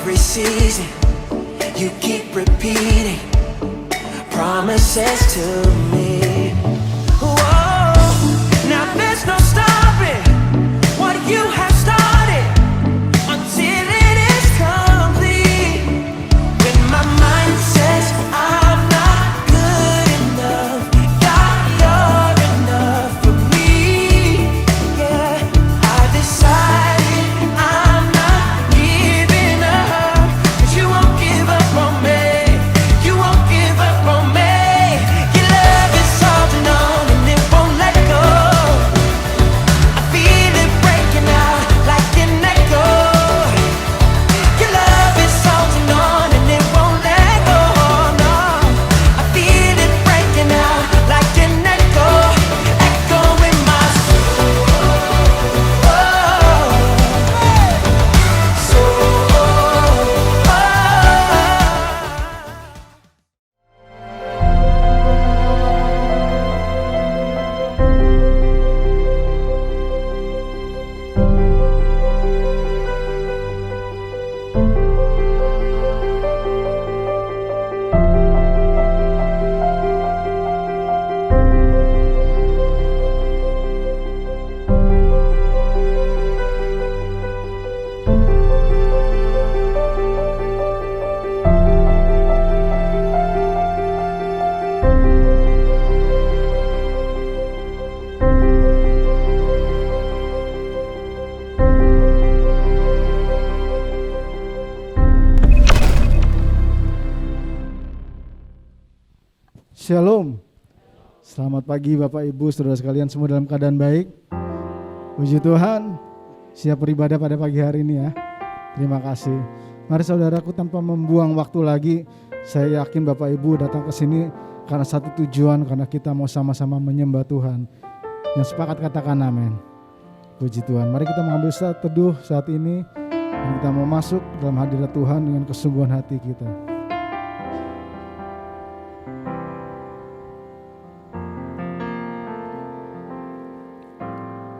every season. You keep repeating promises to me. Whoa, now there's no stopping what you have started until it is complete. When my mind says I'm not good enough, God, you're enough for me. Yeah, I decided I'm not giving up, 'cause you won't give up on me. You won't give up on me. Your love is holding on and it won't let go. I feel it breaking out like an echo. Your love is holding on and it won't let go. No, I feel it breaking out like an echo, echo in my soul. Shalom. Selamat pagi Bapak Ibu saudara sekalian, semua dalam keadaan baik. Puji Tuhan, siap beribadah pada pagi hari ini ya. Terima kasih. Mari saudaraku, tanpa membuang waktu lagi, saya yakin Bapak Ibu datang ke sini karena satu tujuan, karena kita mau sama-sama menyembah Tuhan. Yang sepakat katakan amin. Puji Tuhan. Mari kita mengambil saat teduh saat ini dan kita mau masuk dalam hadirat Tuhan dengan kesungguhan hati kita.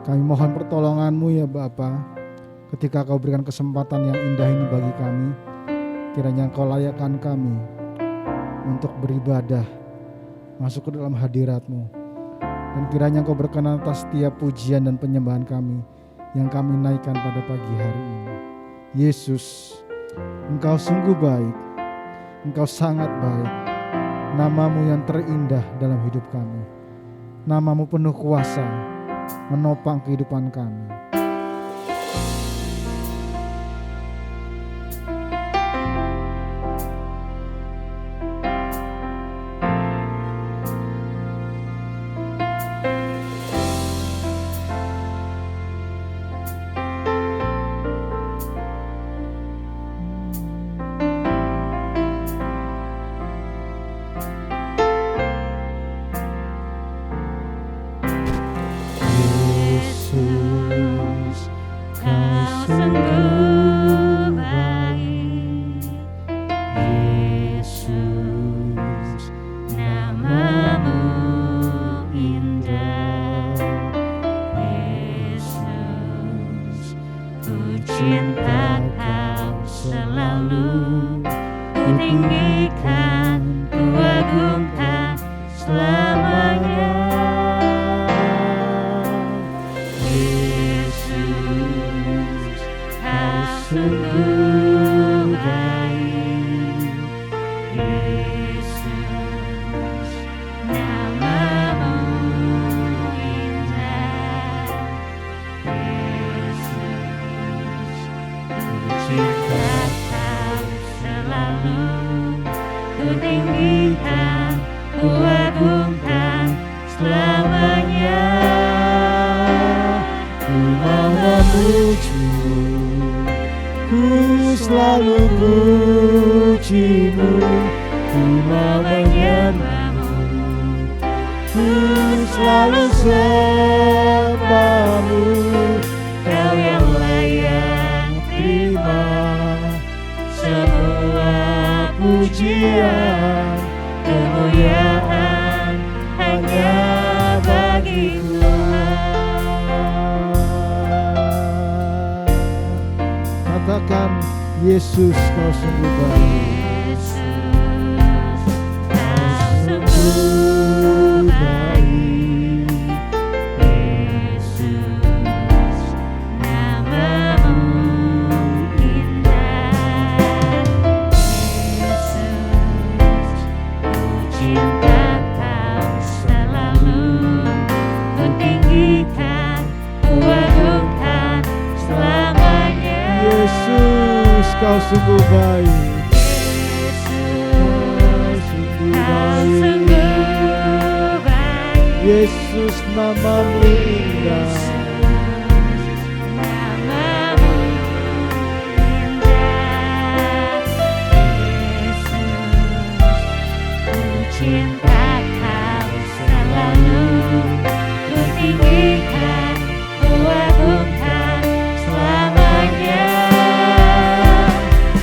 Kami mohon pertolongan-Mu ya Bapa, ketika Kau berikan kesempatan yang indah ini bagi kami, kiranya Kau layakkan kami untuk beribadah, masuk ke dalam hadirat-Mu, dan kiranya Kau berkenan atas setiap pujian dan penyembahan kami yang kami naikkan pada pagi hari ini. Yesus, Engkau sungguh baik, Engkau sangat baik, nama-Mu yang terindah dalam hidup kami, nama-Mu penuh kuasa menopang kehidupan kami. Yesus, kau sungguh baik. Kau sungguh baik. Yesus, namamu indah. Yesus, ku cinta kau selalu. Ku tinggikan, ku agungkan selamanya. Yesus, kau sungguh baik. Yesus, namamu indah. Namamu indah. Yesus, ku cinta kau selalu. Ku tinggikan, ku agungkan selamanya.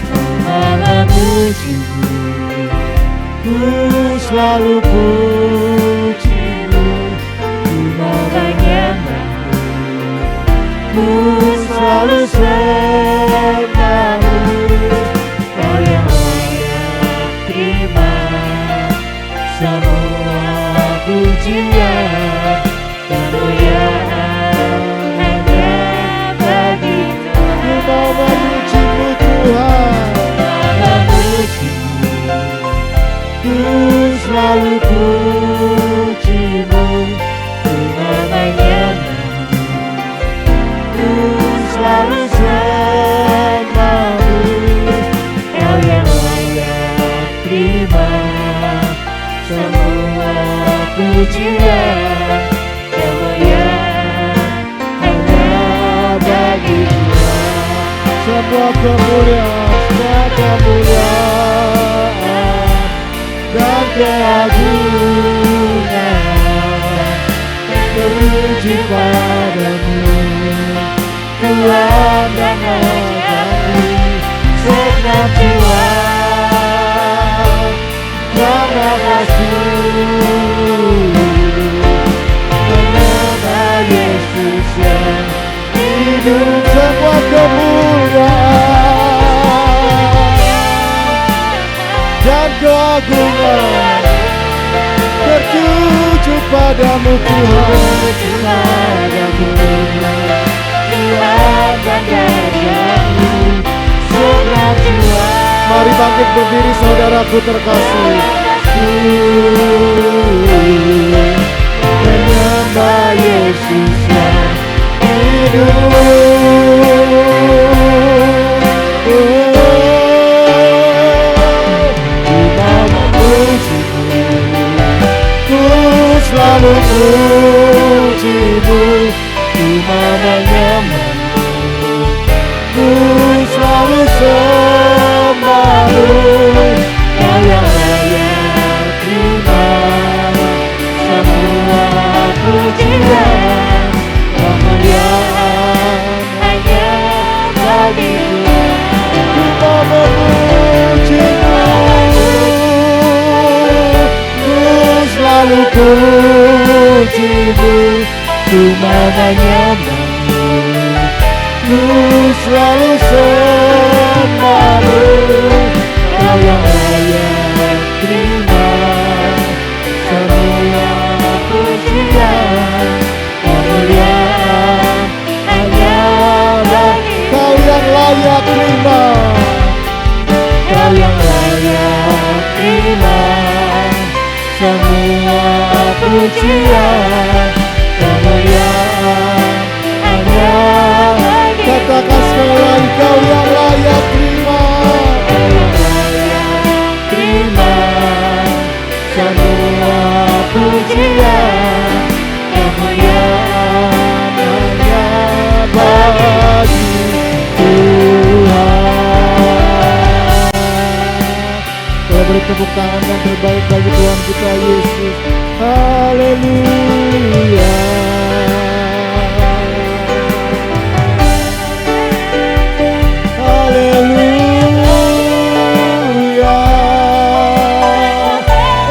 Ku memujimu, Ku selalu pujimu, ku menyembahmu, ku selalu sembahmu. Kau yang layak terima semua pujian, kemuliaan hanya bagi Ku Tuhan. mau memujimu Tuhan, Memujimu, ku selalu pujimu, ku menyembahmu, ku selalu sembahmu. Kau yang layak terima semua pujian, kemuliaan hanya bagi Tuhan. Semua kemuliaan dan keagungan terpuji padamu, Tuhan dan Rajaku, segenap jiwa karena kasih. Menyembah Yesus yang hidup. Semua kemuliaan dan keagungan tertuju padamu Tuhan, Padamu, Tuhan dan Rajaku, segenap jiwa. Mari bangkit berdiri saudaraku terkasih. Menyembah Yesus yang hidup. Ku selalu pujimu, ku menyembahmu, ku selalu sembahmu. Kau yang layak terima semua pujian, kemuliaan hanya bagi Tuhan. Ku memujimu, ku selalu pujimu, ku menyembahmu, ku selalu sembahmu. Kau yang layak terima semua pujian, kemuliaan hanya bagi Kau yang layak terima, Kau yang layak terima semua pujian, kemuliaan hanya bagi katakan sekali lagi, kau yang layak terima. Kau yang layak terima semua pujian, kemuliaan hanya bagi Tuhan. Kita beri tepuk tangan yang terbaik bagi Tuhan kita Yesus. Haleluya. Haleluya.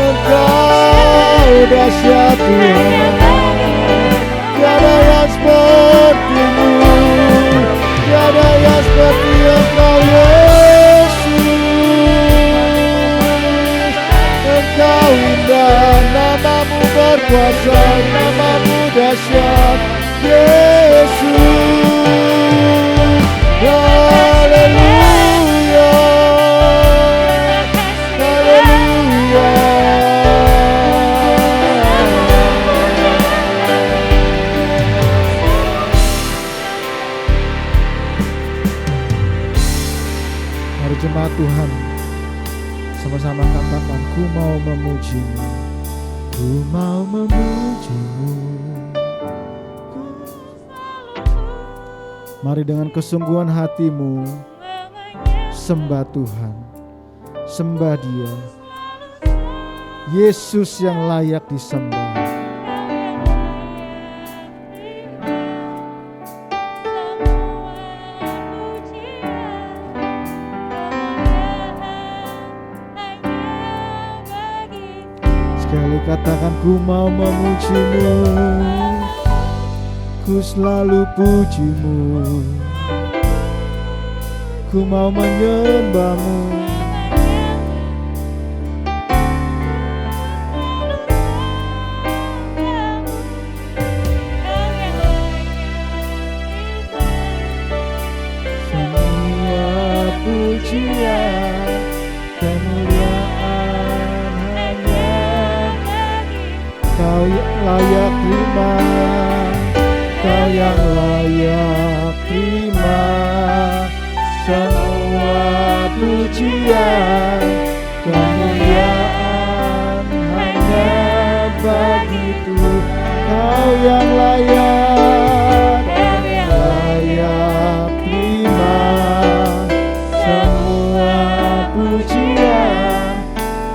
Engkau dahsyat Tuhan, tiada yang sepertimu, tiada yang seperti Engkau Yesus. dahsyat Yesus. Haleluya, haleluya. Mari jemaat Tuhan sama-sama katakan, ku mau memujimu, ku mau memujimu. Mari dengan kesungguhan hatimu sembah Tuhan, sembah Dia, Yesus yang layak disembah. Sekali katakan, ku mau memujimu, ku selalu pujimu, ku mau menyembahmu. Semua pujian, kemuliaan hanya Kau yang layak terima, Kau yang layak terima. Semua pujian, kemuliaan hanya bagi Tuhan. Kau yang layak terima. Semua pujian,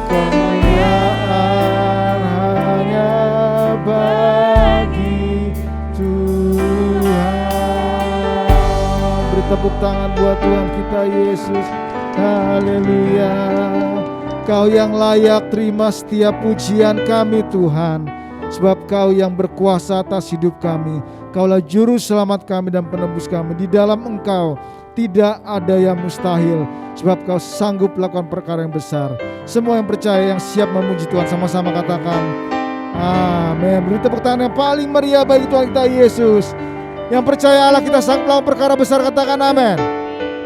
kemuliaan hanya bagi Tuhan. Beri tepuk tangan buat Tuhan kita Yesus. Haleluya. Kau yang layak terima setiap pujian kami Tuhan, sebab Kau yang berkuasa atas hidup kami. Kaulah juru selamat kami dan penebus kami. Di dalam Engkau tidak ada yang mustahil, sebab Kau sanggup melakukan perkara yang besar. Semua yang percaya, yang siap memuji Tuhan, sama-sama katakan amin. Beri tepuk tangan yang paling meriah bagi Tuhan kita Yesus. Yang percaya Allah kita sanggup melakukan perkara besar, katakan amin.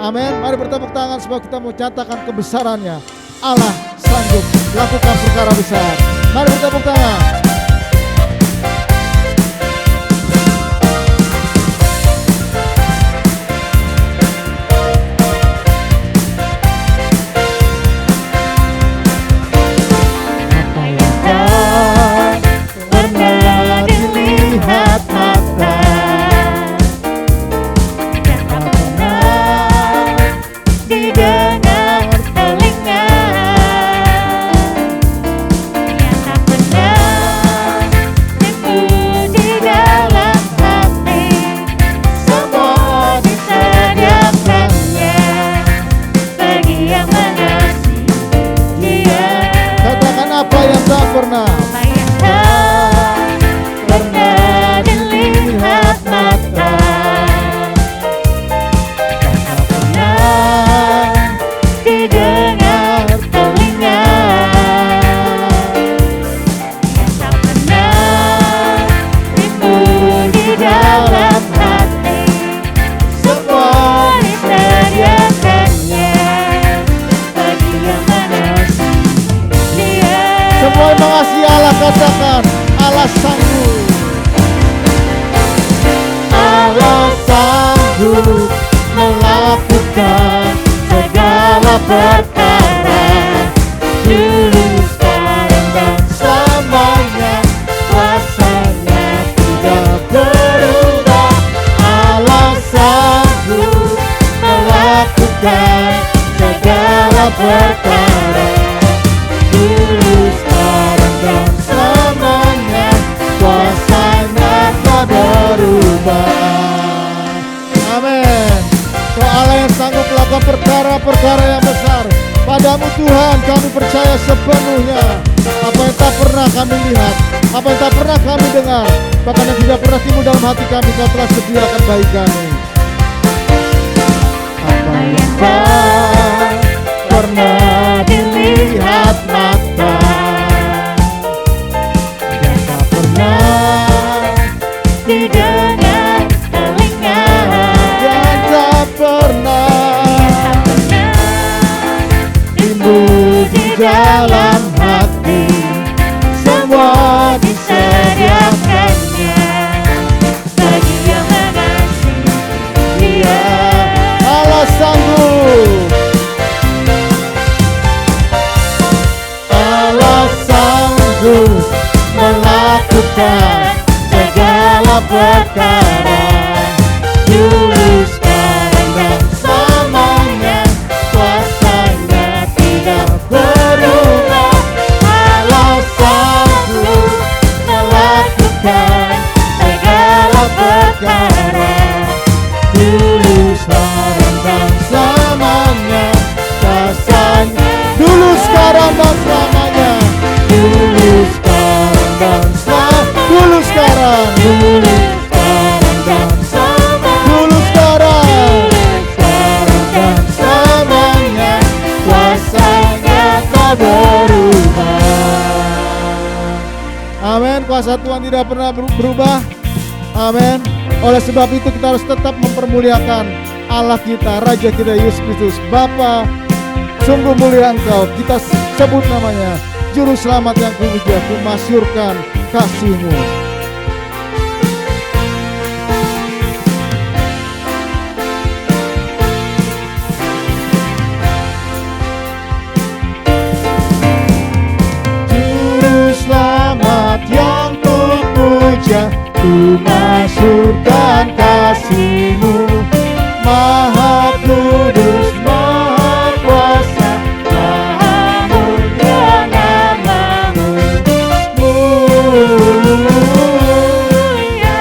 Amin. Mari bertepuk tangan sebab kita mau nyatakan kebesarannya. Allah sanggup lakukan perkara besar. Mari bertepuk tangan. Katakan Allah sanggup. Allah sanggup melakukan segala perkara, dulu, sekarang dan selamanya. Kuasanya tidak berubah. Allah sanggup melakukan segala perkara, dulu, sekarang dan selamanya. Kuasanya tak berubah. Amin. Kau Allah yang sanggup melakukan perkara-perkara yang besar. Padamu Tuhan kami percaya sepenuhnya. Apa yang tak pernah kami lihat, apa yang tak pernah kami dengar, bahkan yang tidak pernah timbul dalam hati kami, Kau telah sediakan bagi kami. Apa yang tak pernah dilihat mata, yang tak pernah dalam hati, semua disediakannya bagi yang mengasihi Dia. Allah sanggup, Allah sanggup melakukan segala perkara, dulu, sekarang, dan selamanya. Kuasanya tidak berubah. Allah sanggup melakukan segala perkara, dulu, sekarang, dan selamanya. Kuasanya dulu, sekarang, dan selamanya. Dulu, sekarang, dan selamanya. Dulu, sekarang, dulu, sekarang, dan selamanya. Dulu, sekarang, dan selamanya. Kuasanya tak berubah. Amin. Kuasa Tuhan tidak pernah berubah. Amin. Oleh sebab itu kita harus tetap mempermuliakan Allah kita, Raja kita Yesus Kristus. Bapa, sungguh mulia Engkau, kita sebut namanya, Juru Selamat yang kupuja, kumasyurkan kasih-Mu. Juru Selamat yang kupuja, kumasyurkan kasih-Mu. Maha kudus, maha kuasa, maha mulia nama-Mu. Mulia,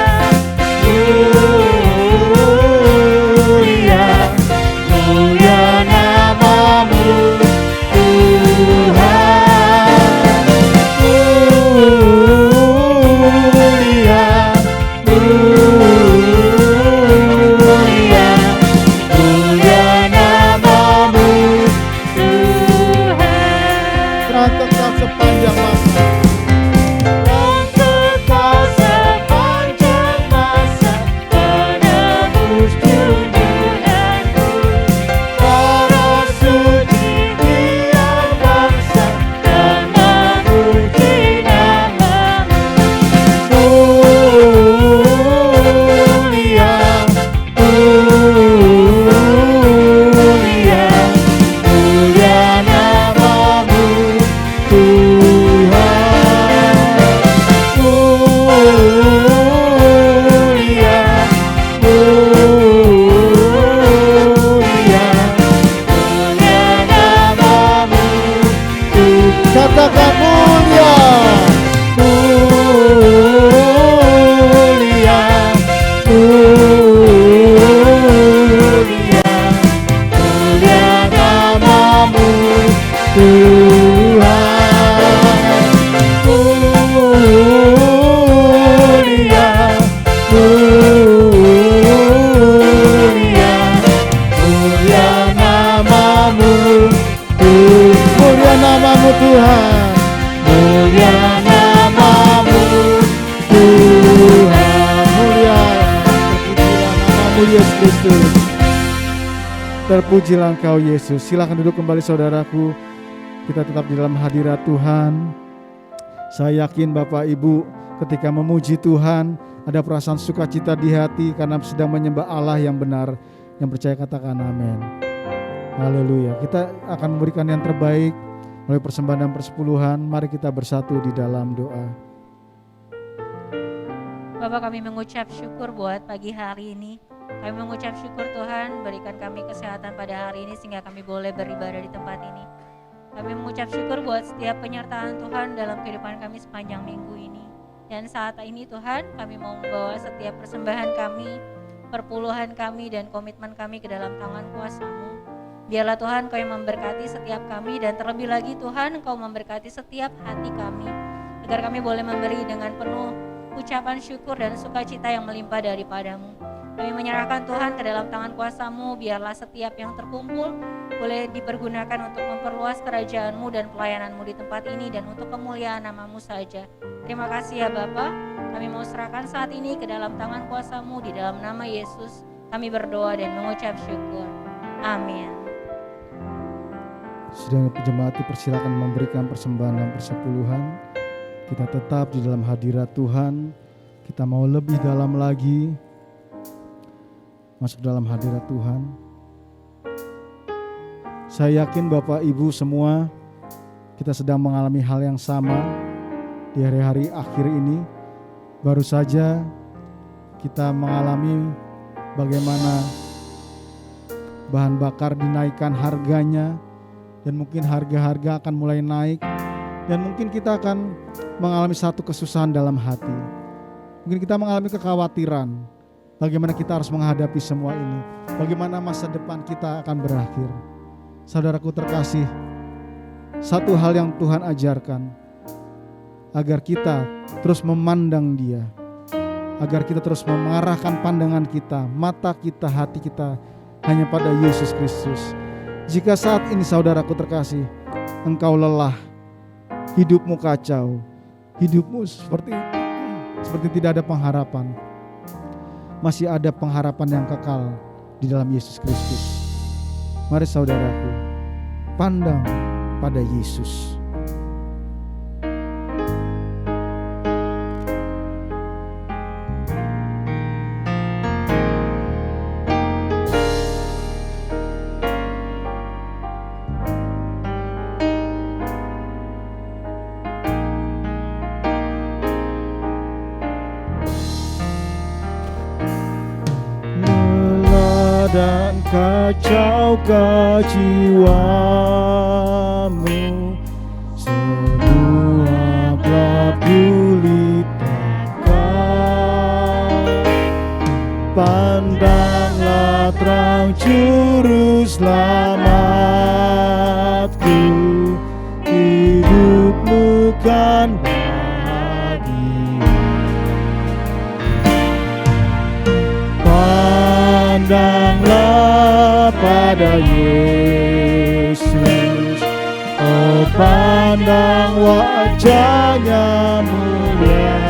mulia, mulia nama-Mu, Tuhan. Mulia, mulia, mulia nama-Mu, Tuhan. Terang kekal sepanjang masa, terang kekal sepanjang masa, penebus junjungan-Mu. Para suci tiap bangsa dan memuji nama-Mu. Mulia, mulia, mulia nama-Mu, Tuhan. Mulia, mulia, mulia nama-Mu, Tuhan. Katakan mulia, mulia, mulia, mulia nama-Mu, Tuhan. Mulia, mulia, mulia nama-Mu, Tuhan. Mulia nama-Mu, Tuhan. Mulia nama-Mu, Tuhan. Mulia, terpujilah nama-Mu, Yesus Kristus. Terpujilah Engkau, Yesus. Silakan duduk kembali, saudaraku. Kita tetap di dalam hadirat Tuhan. Saya yakin Bapak Ibu ketika memuji Tuhan ada perasaan sukacita di hati karena sedang menyembah Allah yang benar. Yang percaya katakan amin. Haleluya. Kita akan memberikan yang terbaik melalui persembahan dan persepuluhan. Mari kita bersatu di dalam doa. Bapak, kami mengucap syukur buat pagi hari ini. Kami mengucap syukur Tuhan berikan kami kesehatan pada hari ini sehingga kami boleh beribadah di tempat ini. Kami mengucap syukur buat setiap penyertaan Tuhan dalam kehidupan kami sepanjang minggu ini. Dan saat ini Tuhan, kami mau membawa setiap persembahan kami, perpuluhan kami, dan komitmen kami ke dalam tangan kuasa-Mu. Biarlah Tuhan Kau yang memberkati setiap kami, dan terlebih lagi Tuhan Kau memberkati setiap hati kami, agar kami boleh memberi dengan penuh ucapan syukur dan sukacita yang melimpah daripada-Mu. Kami menyerahkan Tuhan ke dalam tangan kuasa-Mu, biarlah setiap yang terkumpul boleh dipergunakan untuk memperluas kerajaan-Mu dan pelayanan-Mu di tempat ini dan untuk kemuliaan nama-Mu saja. Terima kasih ya Bapa, kami mau serahkan saat ini ke dalam tangan kuasa-Mu, di dalam nama Yesus kami berdoa dan mengucap syukur. Amin. Sudah jemaat dipersilakan memberikan persembahan dan persepuluhan. Kita tetap di dalam hadirat Tuhan. Kita mau lebih dalam lagi masuk dalam hadirat Tuhan. Saya yakin Bapak Ibu semua kita sedang mengalami hal yang sama di hari-hari akhir ini. Baru saja kita mengalami bagaimana bahan bakar dinaikkan harganya, dan mungkin harga-harga akan mulai naik, dan mungkin kita akan mengalami satu kesusahan dalam hati. Mungkin kita mengalami kekhawatiran bagaimana kita harus menghadapi semua ini, bagaimana masa depan kita akan berakhir. Saudaraku terkasih, satu hal yang Tuhan ajarkan, agar kita terus memandang Dia, agar kita terus mengarahkan pandangan kita, mata kita, hati kita hanya pada Yesus Kristus. Jika saat ini saudaraku terkasih, engkau lelah, hidupmu kacau, hidupmu seperti tidak ada pengharapan, masih ada pengharapan yang kekal di dalam Yesus Kristus. Mari saudaraku, pandang pada Yesus. Dan kacau jiwamu, semua gulitakan. Pandanglah terang juru selamatku, hidupmu kan pandanglah pada Yesus, oh pandang wajahnya mulia.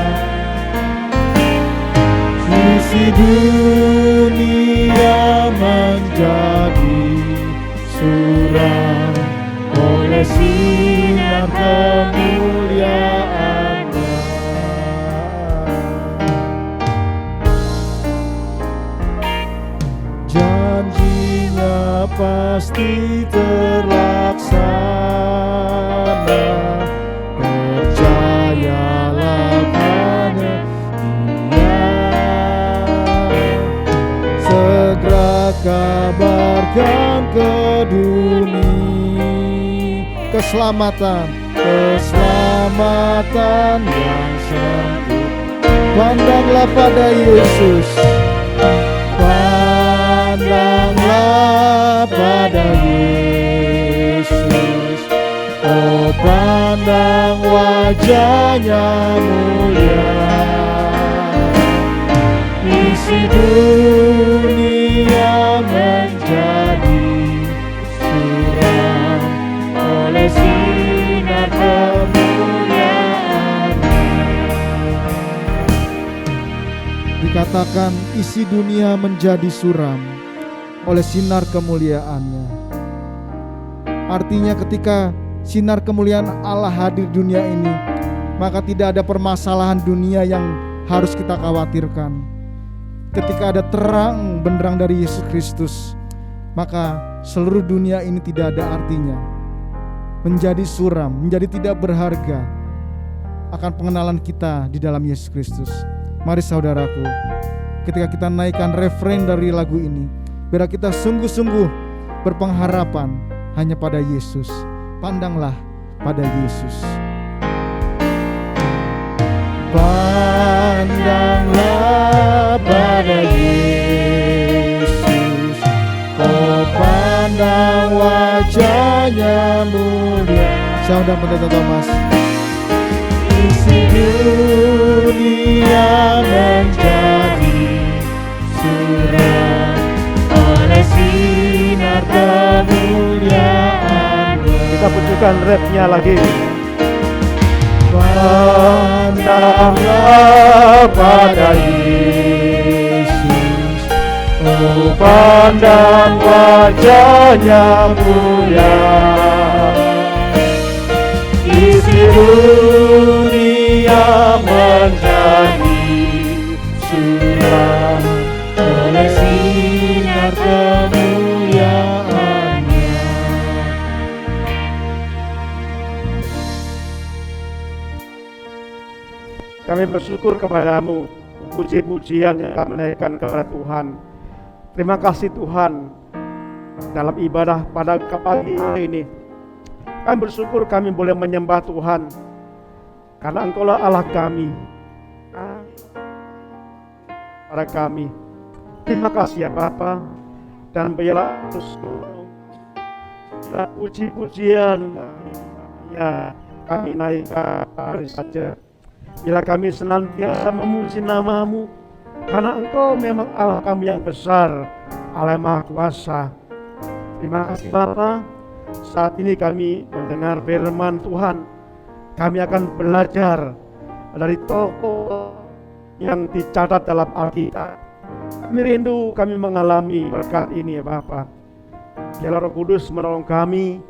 Isi dunia menjadi suram oleh sinar kemuliaan-Nya. Janjinya pasti terlaksana, percayalah pada Dia. Segera kabarkan ke dunia keselamatan yang sempurna. Pandanglah pada Yesus, pandanglah pada Yesus, oh pandang wajahnya mulia. Isi dunia menjadi suram oleh sinar kemuliaan-Nya. Dikatakan isi dunia menjadi suram oleh sinar kemuliaan-Nya. Artinya ketika sinar kemuliaan Allah hadir di dunia ini, maka tidak ada permasalahan dunia yang harus kita khawatirkan. Ketika ada terang benderang dari Yesus Kristus, maka seluruh dunia ini tidak ada artinya, menjadi suram, menjadi tidak berharga akan pengenalan kita di dalam Yesus Kristus. Mari saudaraku, ketika kita naikkan refrain dari lagu ini, biar kita sungguh-sungguh berpengharapan hanya pada Yesus. Pandanglah pada Yesus. Pandanglah pada Yesus, oh pandang wajahnya mulia. Saya undang Pendeta Thomas. Isi dunia menjadi suram oleh sinar kemuliaan-Nya. Kita putarkan rapnya lagi. Pandanglah pada Yesus, oh pandang wajahnya mulia. dunia menjadi suram oleh sinar kemuliaan-Nya. Kami bersyukur kepadamu, puji-pujian yang kami naikkan kepada Tuhan. Terima kasih Tuhan, dalam ibadah pada pagi hari ini kami bersyukur kami boleh menyembah Tuhan, karena Engkaulah Allah kami, para kami. Terima kasih ya Bapa, dan biarlah terus puji-pujian ya kami naikkan hari saja. Bila kami senantiasa memuji nama-Mu, karena Engkau memang Allah kami yang besar, Allah yang Maha Kuasa. Terima kasih Bapa. Saat ini kami mendengar firman Tuhan. Kami akan belajar dari tokoh yang dicatat dalam Alkitab. Kami rindu kami mengalami berkat ini ya Bapa. Biarlah Roh Kudus menolong kami.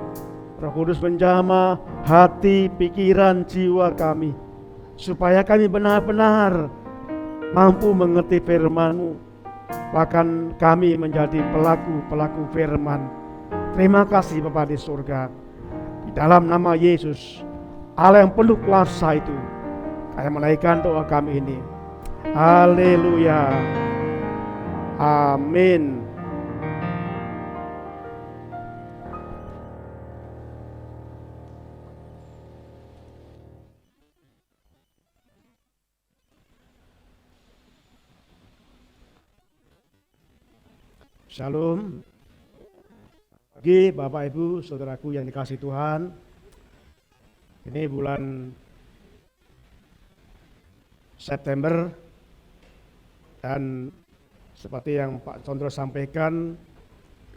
Roh Kudus menjamah hati, pikiran, jiwa kami, supaya kami benar-benar mampu mengerti firman-Mu. Bahkan kami menjadi pelaku-pelaku firman. Terima kasih Bapa di surga. Di dalam nama Yesus, Allah yang penuh kuasa itu, kami menaikkan doa kami ini. Haleluya. Amin. Shalom. Pagi Bapak Ibu Saudaraku yang dikasihi Tuhan. Ini bulan September, dan seperti yang Pak Condro sampaikan,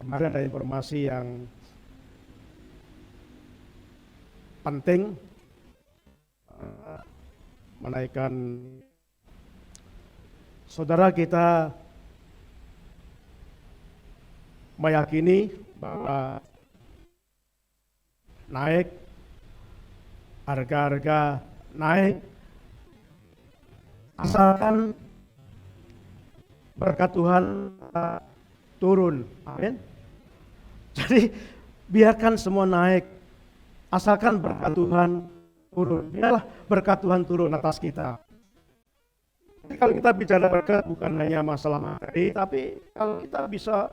kemarin ada informasi yang penting menaikkan saudara kita meyakini bahwa naik, harga-harga naik, asalkan berkat Tuhan turun. Amin. Jadi biarkan semua naik, asalkan berkat Tuhan turun. Biarlah berkat Tuhan turun atas kita. Jadi kalau kita bicara berkat bukan hanya masalah materi, tapi kalau kita bisa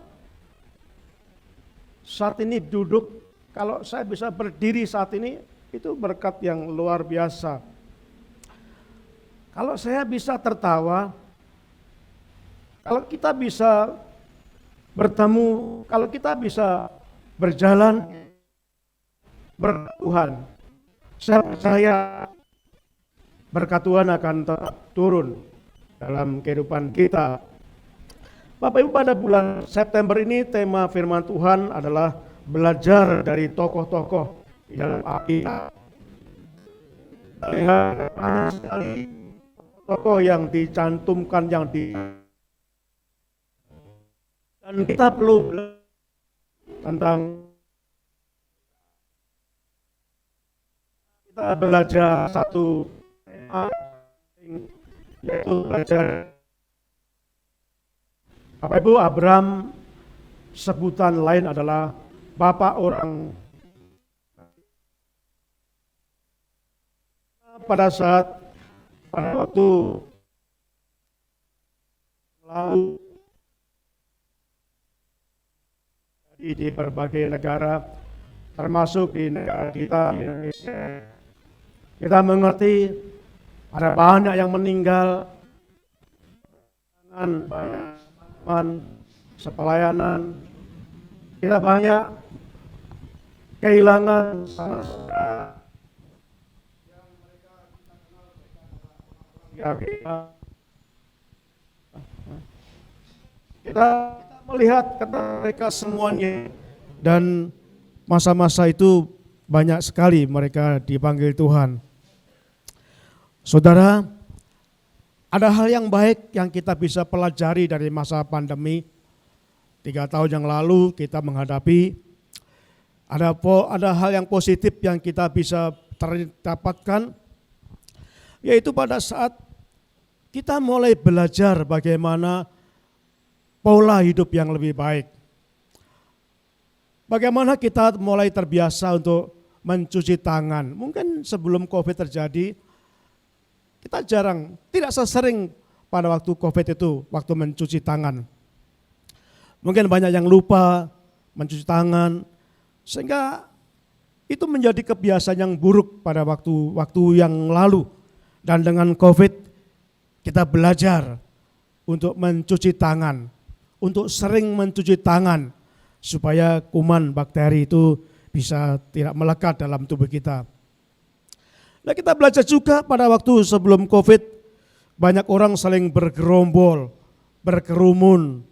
saat ini duduk, kalau saya bisa berdiri saat ini, itu berkat yang luar biasa. Kalau saya bisa tertawa, kalau kita bisa bertemu, kalau kita bisa berjalan berkat Tuhan, saya percaya berkat Tuhan akan tetap turun dalam kehidupan kita. Bapak Ibu, pada bulan September ini tema firman Tuhan adalah belajar dari tokoh-tokoh di dalam Alkitab. Lihat banyak sekali tokoh yang dicantumkan, dan kita perlu belajar tentang, kita belajar satu tema, yaitu belajar. Bapak Ibu, Abraham sebutan lain adalah bapak orang. Pada waktu lalu di berbagai negara, termasuk di negara kita, Indonesia, kita mengerti ada banyak yang meninggal, banyak sepelayanan, kita banyak kehilangan saudara yang mereka kita melihat kata mereka semuanya, dan masa-masa itu banyak sekali mereka dipanggil Tuhan. Saudara, ada hal yang baik yang kita bisa pelajari dari masa pandemi. 3 tahun yang lalu kita menghadapi, ada hal yang positif yang kita bisa terdapatkan, yaitu pada saat kita mulai belajar bagaimana pola hidup yang lebih baik. Bagaimana kita mulai terbiasa untuk mencuci tangan. Mungkin sebelum COVID terjadi, kita jarang, tidak sesering pada waktu COVID itu, waktu mencuci tangan. Mungkin banyak yang lupa mencuci tangan, sehingga itu menjadi kebiasaan yang buruk pada waktu yang lalu. Dan dengan COVID, kita belajar untuk mencuci tangan, untuk sering mencuci tangan, supaya kuman bakteri itu bisa tidak melekat dalam tubuh kita. Nah, kita belajar juga pada waktu sebelum COVID, banyak orang saling bergerombol, berkerumun,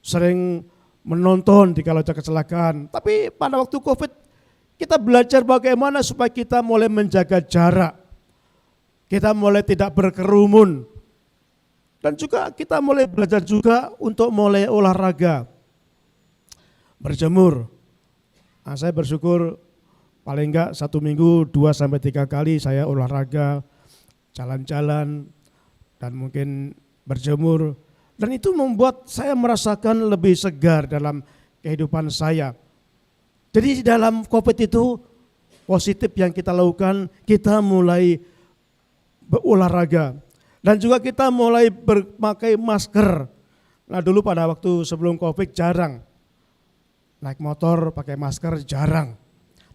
sering menonton di kalau ada kecelakaan. Tapi pada waktu COVID, kita belajar bagaimana supaya kita mulai menjaga jarak. Kita mulai tidak berkerumun. Dan juga kita mulai belajar juga untuk mulai olahraga. Berjemur. Nah, saya bersyukur paling enggak 1 minggu 2-3 kali saya olahraga, jalan-jalan, dan mungkin berjemur. Dan itu membuat saya merasakan lebih segar dalam kehidupan saya. Jadi dalam COVID itu positif yang kita lakukan, kita mulai berolahraga. Dan juga kita mulai memakai masker. Nah, dulu pada waktu sebelum COVID jarang. Naik motor pakai masker jarang.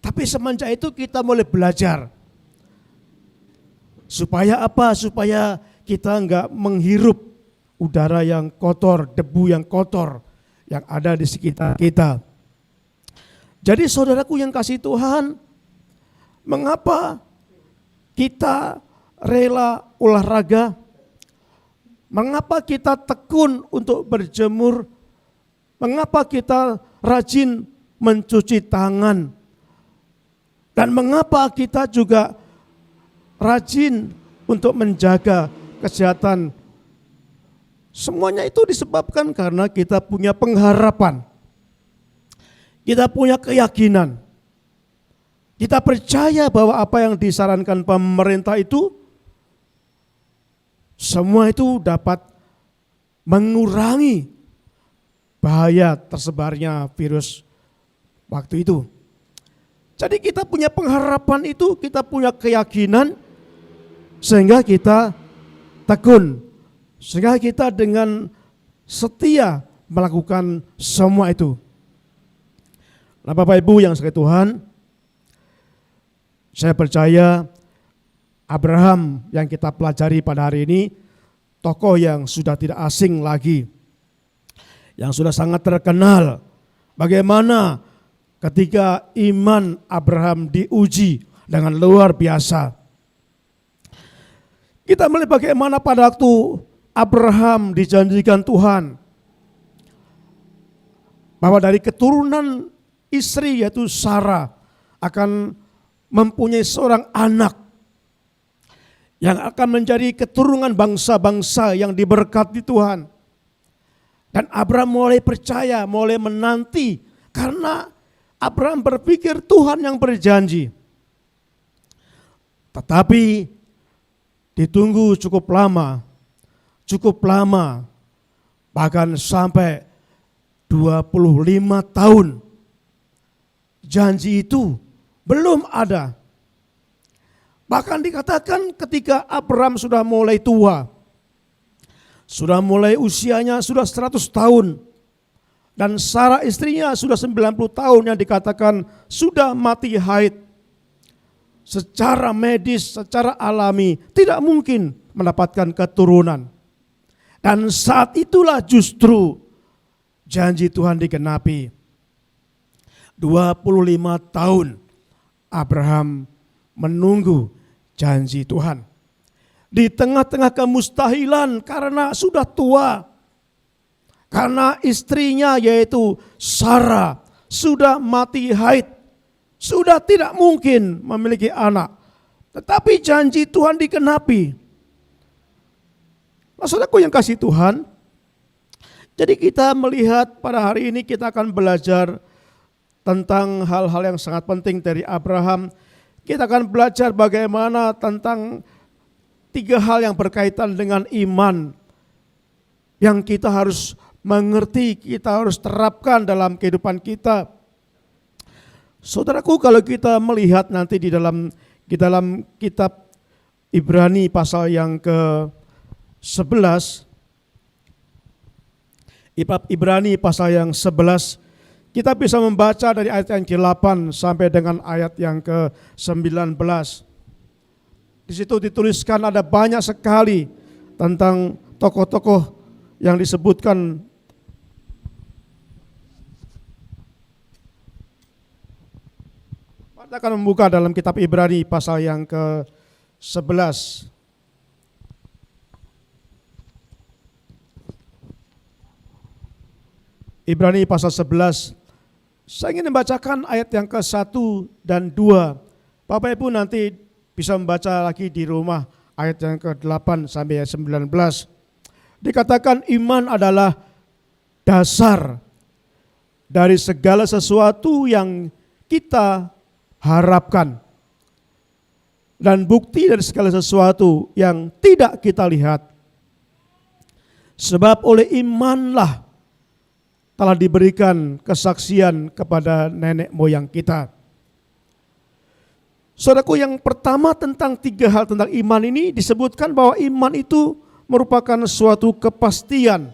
Tapi semenjak itu kita mulai belajar. Supaya apa? Supaya kita enggak menghirup udara yang kotor, debu yang kotor yang ada di sekitar kita. Jadi saudaraku yang kasih Tuhan, mengapa kita rela olahraga? Mengapa kita tekun untuk berjemur? Mengapa kita rajin mencuci tangan? Dan mengapa kita juga rajin untuk menjaga kesehatan? Semuanya itu disebabkan karena kita punya pengharapan. Kita punya keyakinan. Kita percaya bahwa apa yang disarankan pemerintah itu, semua itu dapat mengurangi bahaya tersebarnya virus waktu itu. Jadi kita punya pengharapan itu, kita punya keyakinan, sehingga kita tekun, sehingga kita dengan setia melakukan semua itu. Nah, Bapak Ibu yang sekalian Tuhan, saya percaya Abraham yang kita pelajari pada hari ini, tokoh yang sudah tidak asing lagi, yang sudah sangat terkenal. Bagaimana ketika iman Abraham diuji dengan luar biasa. Kita melihat bagaimana pada waktu Abraham dijanjikan Tuhan bahwa dari keturunan istri yaitu Sarah akan mempunyai seorang anak yang akan menjadi keturunan bangsa-bangsa yang diberkati Tuhan. Dan Abraham mulai percaya, mulai menanti, karena Abraham berpikir Tuhan yang berjanji. Tetapi ditunggu cukup lama, bahkan sampai 25 tahun. Janji itu belum ada. Bahkan dikatakan ketika Abraham sudah mulai tua, sudah mulai usianya sudah 100 tahun, dan Sarah istrinya sudah 90 tahun yang dikatakan sudah mati haid. Secara medis, secara alami tidak mungkin mendapatkan keturunan. Dan saat itulah justru janji Tuhan digenapi. 25 tahun Abraham menunggu janji Tuhan. Di tengah-tengah kemustahilan karena sudah tua. Karena istrinya yaitu Sarah sudah mati haid. Sudah tidak mungkin memiliki anak. Tetapi janji Tuhan digenapi. Saudaraku yang kasih Tuhan, jadi kita melihat pada hari ini kita akan belajar tentang hal-hal yang sangat penting dari Abraham. kita akan belajar bagaimana tentang 3 hal yang berkaitan dengan iman yang kita harus mengerti, kita harus terapkan dalam kehidupan kita. Saudaraku, kalau kita melihat nanti di dalam kitab Ibrani pasal yang ke-11, Ibrani pasal yang 11, kita bisa membaca dari ayat yang ke-8 sampai dengan ayat yang ke-19. Di situ dituliskan ada banyak sekali tentang tokoh-tokoh yang disebutkan. Kita akan membuka dalam kitab Ibrani pasal yang ke-11. Ibrani pasal 11. Saya ingin membacakan ayat yang ke-1 dan 2. Bapak Ibu nanti bisa membaca lagi di rumah ayat yang ke-8 sampai ayat 19. Dikatakan iman adalah dasar dari segala sesuatu yang kita harapkan dan bukti dari segala sesuatu yang tidak kita lihat. Sebab oleh imanlah telah diberikan kesaksian kepada nenek moyang kita. Saudaraku, yang pertama tentang 3 hal tentang iman ini disebutkan bahwa iman itu merupakan suatu kepastian.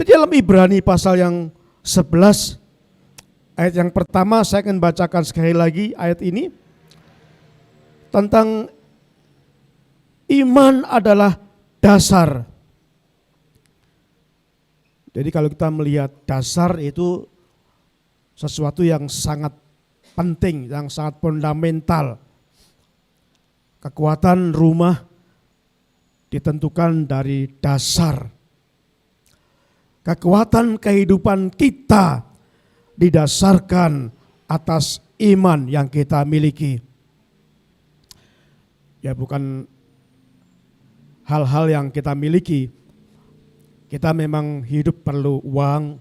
Jadi dalam Ibrani pasal yang 11 ayat yang pertama saya akan bacakan sekali lagi ayat ini. Tentang iman adalah dasar. Jadi kalau kita melihat dasar itu sesuatu yang sangat penting, yang sangat fundamental. Kekuatan rumah ditentukan dari dasar. Kekuatan kehidupan kita didasarkan atas iman yang kita miliki. Ya, bukan hal-hal yang kita miliki. Kita memang hidup perlu uang,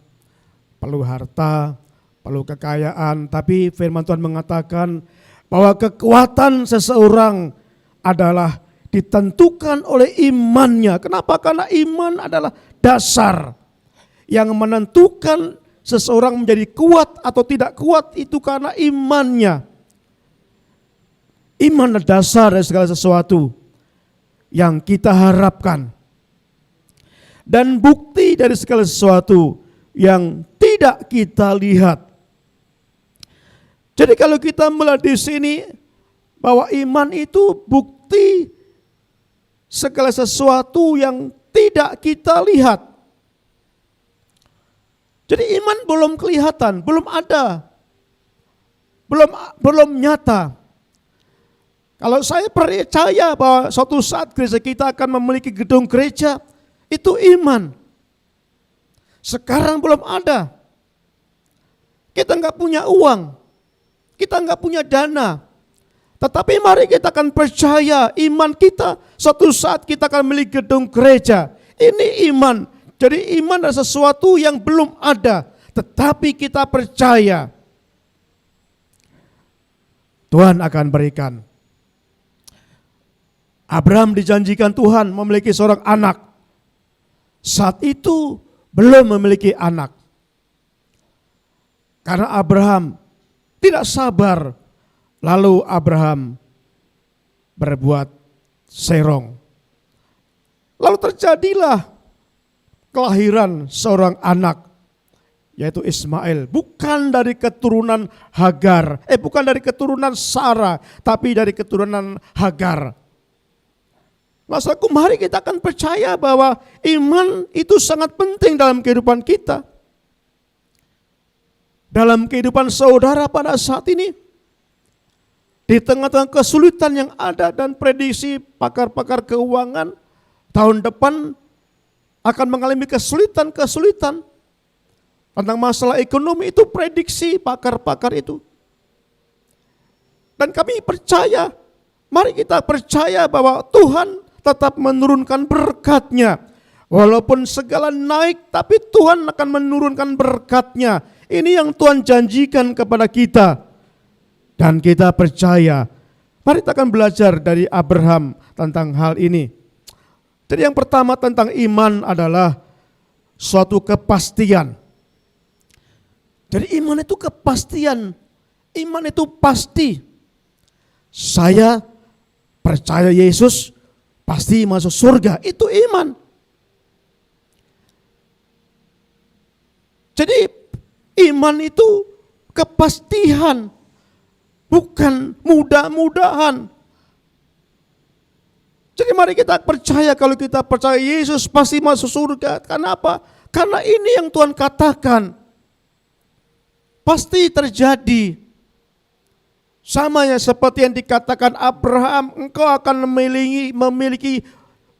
perlu harta, perlu kekayaan. Tapi firman Tuhan mengatakan bahwa kekuatan seseorang adalah ditentukan oleh imannya. Kenapa? Karena iman adalah dasar yang menentukan seseorang menjadi kuat atau tidak kuat itu karena imannya. Iman adalah dasar dari segala sesuatu yang kita harapkan. Dan bukti dari segala sesuatu yang tidak kita lihat. Jadi kalau kita melihat di sini bahwa iman itu bukti segala sesuatu yang tidak kita lihat. Jadi iman belum kelihatan, belum ada, belum nyata. Kalau saya percaya bahwa suatu saat gereja kita akan memiliki gedung gereja, itu iman. Sekarang belum ada. Kita enggak punya uang, kita enggak punya dana. Tetapi mari kita akan percaya iman kita, suatu saat kita akan memiliki gedung gereja. Ini iman. Jadi iman adalah sesuatu yang belum ada, tetapi kita percaya Tuhan akan berikan. Abraham dijanjikan Tuhan memiliki seorang anak. Saat itu belum memiliki anak. Karena Abraham tidak sabar, lalu Abraham berbuat serong. Lalu terjadilah kelahiran seorang anak, yaitu Ismail. Bukan dari keturunan Hagar, bukan dari keturunan Sarah, tapi dari keturunan Hagar. Maksudku, mari kita akan percaya bahwa iman itu sangat penting dalam kehidupan kita. Dalam kehidupan saudara pada saat ini. Di tengah-tengah kesulitan yang ada dan prediksi pakar-pakar keuangan tahun depan akan mengalami kesulitan-kesulitan. Tentang masalah ekonomi itu prediksi pakar-pakar itu. Dan kami percaya, mari kita percaya bahwa Tuhan tetap menurunkan berkat-Nya. Walaupun segala naik, tapi Tuhan akan menurunkan berkat-Nya. Ini yang Tuhan janjikan kepada kita. Dan kita percaya. Mari kita akan belajar dari Abraham tentang hal ini. Jadi yang pertama tentang iman adalah suatu kepastian. Jadi iman itu kepastian. Iman itu pasti. Saya percaya Yesus pasti masuk surga. Itu iman. Jadi iman itu kepastian. Bukan mudah-mudahan. Jadi mari kita percaya, kalau kita percaya Yesus pasti masuk surga. Kenapa? Karena ini yang Tuhan katakan. Pasti terjadi. Sama ya seperti yang dikatakan Abraham, engkau akan memiliki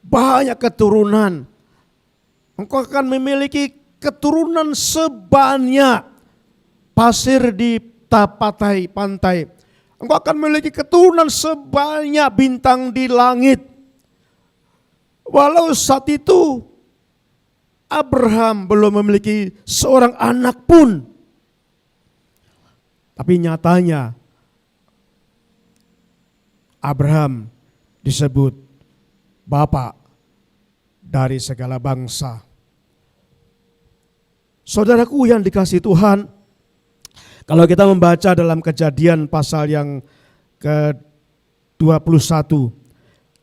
banyak keturunan. Engkau akan memiliki keturunan sebanyak pasir di pantai. Engkau akan memiliki keturunan sebanyak bintang di langit. Walau saat itu Abraham belum memiliki seorang anak pun. Tapi nyatanya Abraham disebut bapak dari segala bangsa. Saudaraku yang dikasihi Tuhan, kalau kita membaca dalam Kejadian pasal yang ke-21,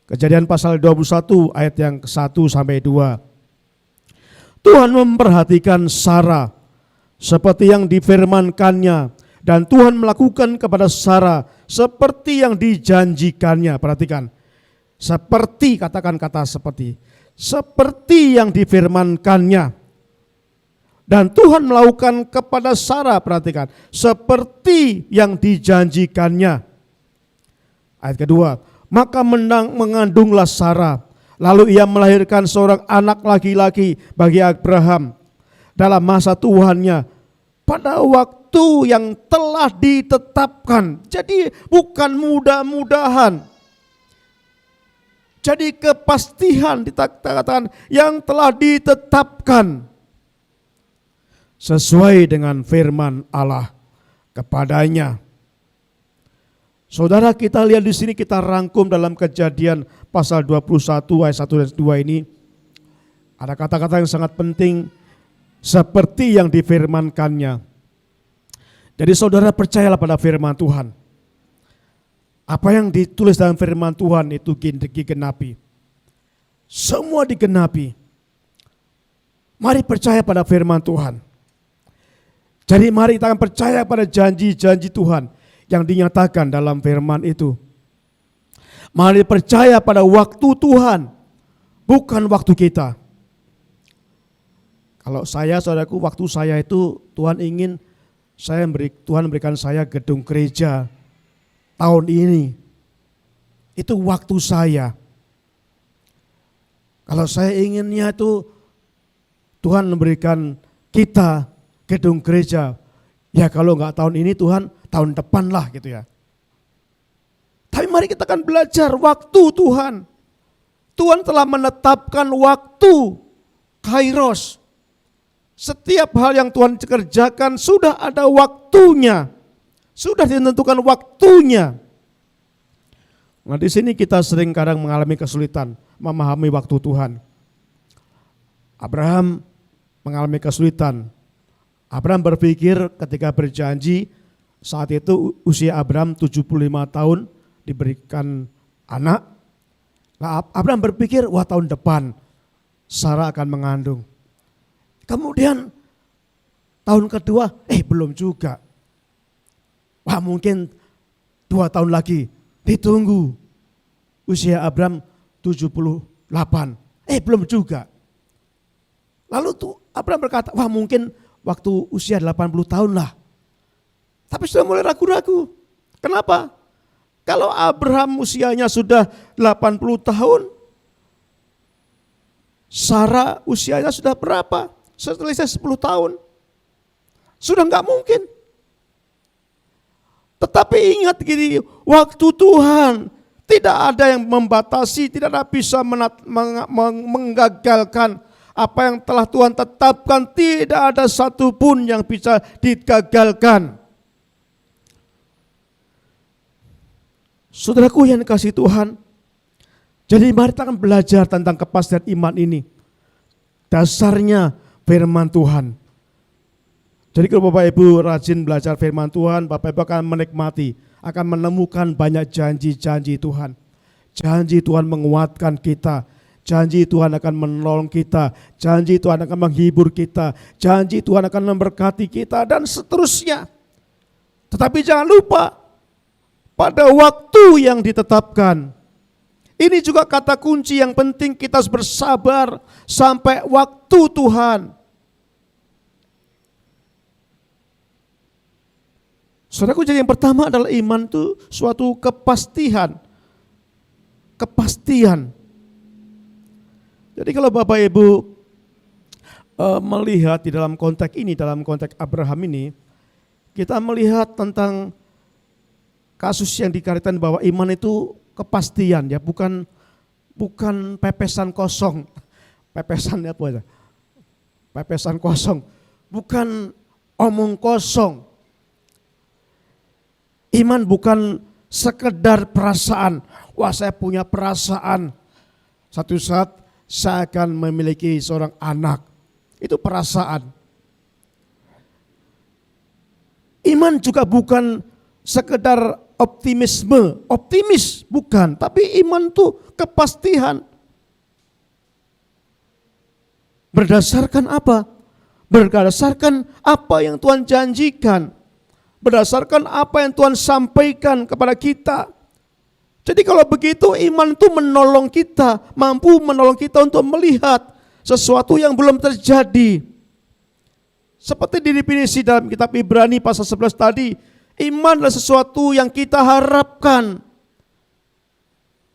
Kejadian pasal 21 ayat yang ke-1 sampai 2. Tuhan memperhatikan Sarah seperti yang difirmankannya, dan Tuhan melakukan kepada Sarah seperti yang dijanjikannya. Perhatikan, seperti, katakan kata seperti yang difirmankannya. Dan Tuhan melakukan kepada Sarah, perhatikan, seperti yang dijanjikannya. Ayat kedua, maka mengandunglah Sarah, lalu ia melahirkan seorang anak laki-laki bagi Abraham dalam masa tuannya pada waktu yang telah ditetapkan. Jadi bukan mudah-mudahan. Jadi kepastian dikatakan yang telah ditetapkan sesuai dengan firman Allah kepadanya. Saudara, kita lihat di sini, kita rangkum dalam Kejadian pasal 21 ayat 1 dan 2 ini. Ada kata-kata yang sangat penting, seperti yang difirmankannya. Jadi saudara percayalah pada firman Tuhan. Apa yang ditulis dalam firman Tuhan itu digenapi. Semua digenapi. Mari percaya pada firman Tuhan. Jadi mari kita akan percaya pada janji-janji Tuhan yang dinyatakan dalam firman itu. Mari percaya pada waktu Tuhan, bukan waktu kita. Kalau saya, saudaraku, waktu saya itu Tuhan ingin Tuhan berikan saya gedung gereja tahun ini. Itu waktu saya. Kalau saya inginnya itu Tuhan memberikan kita gedung gereja. Ya kalau enggak tahun ini Tuhan, tahun depan lah gitu ya. Tapi mari kita akan belajar waktu Tuhan. Tuhan telah menetapkan waktu, kairos. Setiap hal yang Tuhan kerjakan sudah ada waktunya. Sudah ditentukan waktunya. Nah di sini kita sering kadang mengalami kesulitan memahami waktu Tuhan. Abraham mengalami kesulitan. Abraham berpikir ketika berjanji, saat itu usia Abraham 75 tahun diberikan anak. Nah, Abraham berpikir, wah tahun depan Sarah akan mengandung. Kemudian tahun kedua, belum juga. Wah mungkin 2 tahun lagi, ditunggu. Usia Abraham 78, belum juga. Lalu tuh Abraham berkata, wah mungkin waktu usia 80 tahun lah. Tapi sudah mulai ragu-ragu. Kenapa? Kalau Abraham usianya sudah 80 tahun, Sarah usianya sudah berapa? Setelah 10 tahun. Sudah enggak mungkin. Tetapi ingat gini, waktu Tuhan tidak ada yang membatasi, tidak ada bisa menggagalkan apa yang telah Tuhan tetapkan. Tidak ada satupun yang bisa digagalkan. Saudaraku yang kasih Tuhan, jadi mari kita akan belajar tentang kepastian iman ini. Dasarnya firman Tuhan. Jadi kalau Bapak Ibu rajin belajar firman Tuhan, Bapak Ibu akan menikmati, akan menemukan banyak janji-janji Tuhan. Janji Tuhan menguatkan kita, janji Tuhan akan menolong kita, janji Tuhan akan menghibur kita, janji Tuhan akan memberkati kita, dan seterusnya. Tetapi jangan lupa, pada waktu yang ditetapkan, ini juga kata kunci yang penting, kita harus bersabar sampai waktu Tuhan. Saudaraku, jadi yang pertama adalah iman itu suatu kepastian. Kepastian. Jadi kalau Bapak Ibu melihat di dalam konteks ini, dalam konteks Abraham ini, kita melihat tentang kasus yang dikaitkan bahwa iman itu kepastian, ya, bukan pepesan kosong. Pepesannya apa ya? Pepesan kosong, bukan omong kosong. Iman bukan sekedar perasaan. Wah, saya punya perasaan, satu saat saya akan memiliki seorang anak. Itu perasaan. Iman juga bukan sekedar optimis bukan, tapi iman itu kepastian. Berdasarkan apa? Berdasarkan apa yang Tuhan janjikan, berdasarkan apa yang Tuhan sampaikan kepada kita. Jadi kalau begitu iman itu menolong kita, mampu menolong kita untuk melihat sesuatu yang belum terjadi. Seperti didefinisi dalam kitab Ibrani pasal 11 tadi, iman adalah sesuatu yang kita harapkan.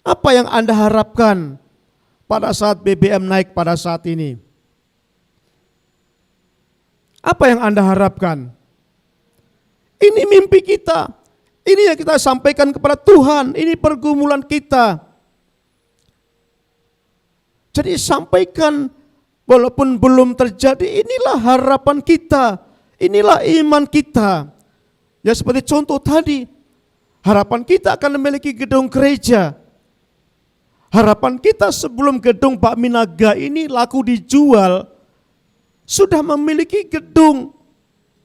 Apa yang Anda harapkan pada saat BBM naik pada saat ini? Apa yang Anda harapkan? Ini mimpi kita. Ini yang kita sampaikan kepada Tuhan. Ini pergumulan kita. Jadi sampaikan walaupun belum terjadi, inilah harapan kita. Inilah iman kita. Ya seperti contoh tadi, harapan kita akan memiliki gedung gereja. Harapan kita sebelum gedung Pak Minaga ini laku dijual, sudah memiliki gedung,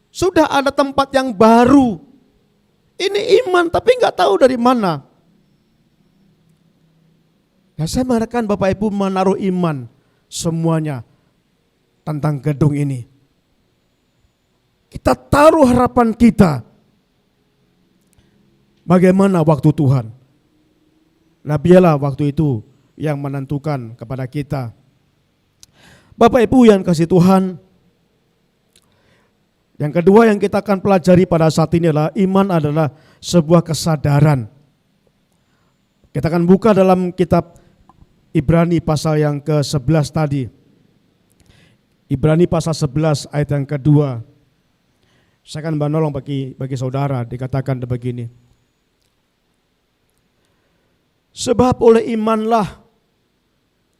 sudah ada tempat yang baru. Ini iman tapi nggak tahu dari mana. Ya saya mengharapkan Bapak Ibu menaruh iman semuanya tentang gedung ini. Kita taruh harapan kita. Bagaimana waktu Tuhan? Nah biarlah waktu itu yang menentukan kepada kita. Bapak Ibu yang kasih Tuhan, yang kedua yang kita akan pelajari pada saat ini adalah iman adalah sebuah kesadaran. Kita akan buka dalam kitab Ibrani pasal yang ke-11 tadi. Ibrani pasal 11 ayat yang kedua. Saya akan menolong bagi saudara, dikatakan begini. Sebab oleh imanlah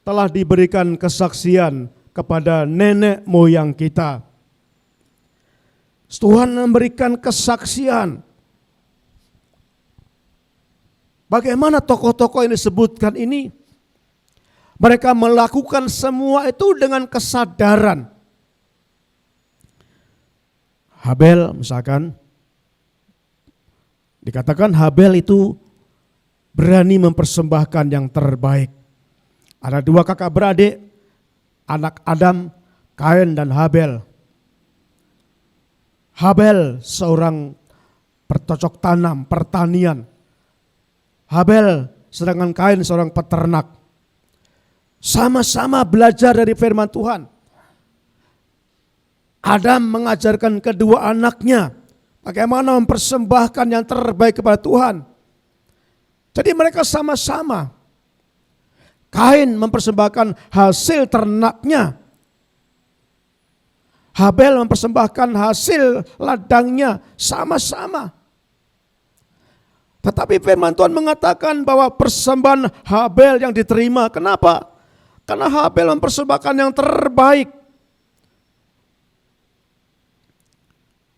telah diberikan kesaksian kepada nenek moyang kita. Tuhan memberikan kesaksian. Bagaimana tokoh-tokoh yang disebutkan ini? Mereka melakukan semua itu dengan kesadaran. Habel misalkan, dikatakan Habel itu berani mempersembahkan yang terbaik. Ada dua kakak beradik, anak Adam, Kain dan Habel. Habel seorang bercocok tanam, pertanian. Habel sedangkan Kain seorang peternak. Sama-sama belajar dari firman Tuhan. Adam mengajarkan kedua anaknya bagaimana mempersembahkan yang terbaik kepada Tuhan. Jadi mereka sama-sama. Kain mempersembahkan hasil ternaknya. Habel mempersembahkan hasil ladangnya, sama-sama. Tetapi firman Tuhan mengatakan bahwa persembahan Habel yang diterima. Kenapa? Karena Habel mempersembahkan yang terbaik.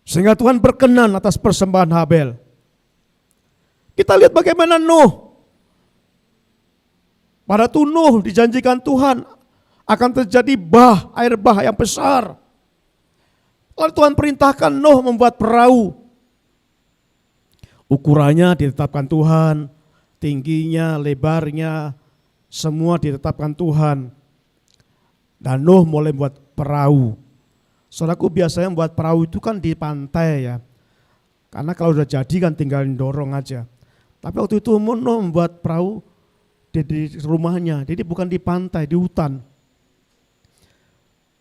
Sehingga Tuhan berkenan atas persembahan Habel. Kita lihat bagaimana Nuh. Pada itu Nuh dijanjikan Tuhan akan terjadi air bah yang besar. Lalu Tuhan perintahkan Nuh membuat perahu. Ukurannya ditetapkan Tuhan, tingginya, lebarnya, semua ditetapkan Tuhan. Dan Nuh mulai membuat perahu. Saudaraku, biasanya membuat perahu itu kan di pantai ya. Karena kalau udah jadi kan tinggal dorong aja. Tapi waktu itu Nuh membuat perahu di rumahnya, jadi bukan di pantai, di hutan.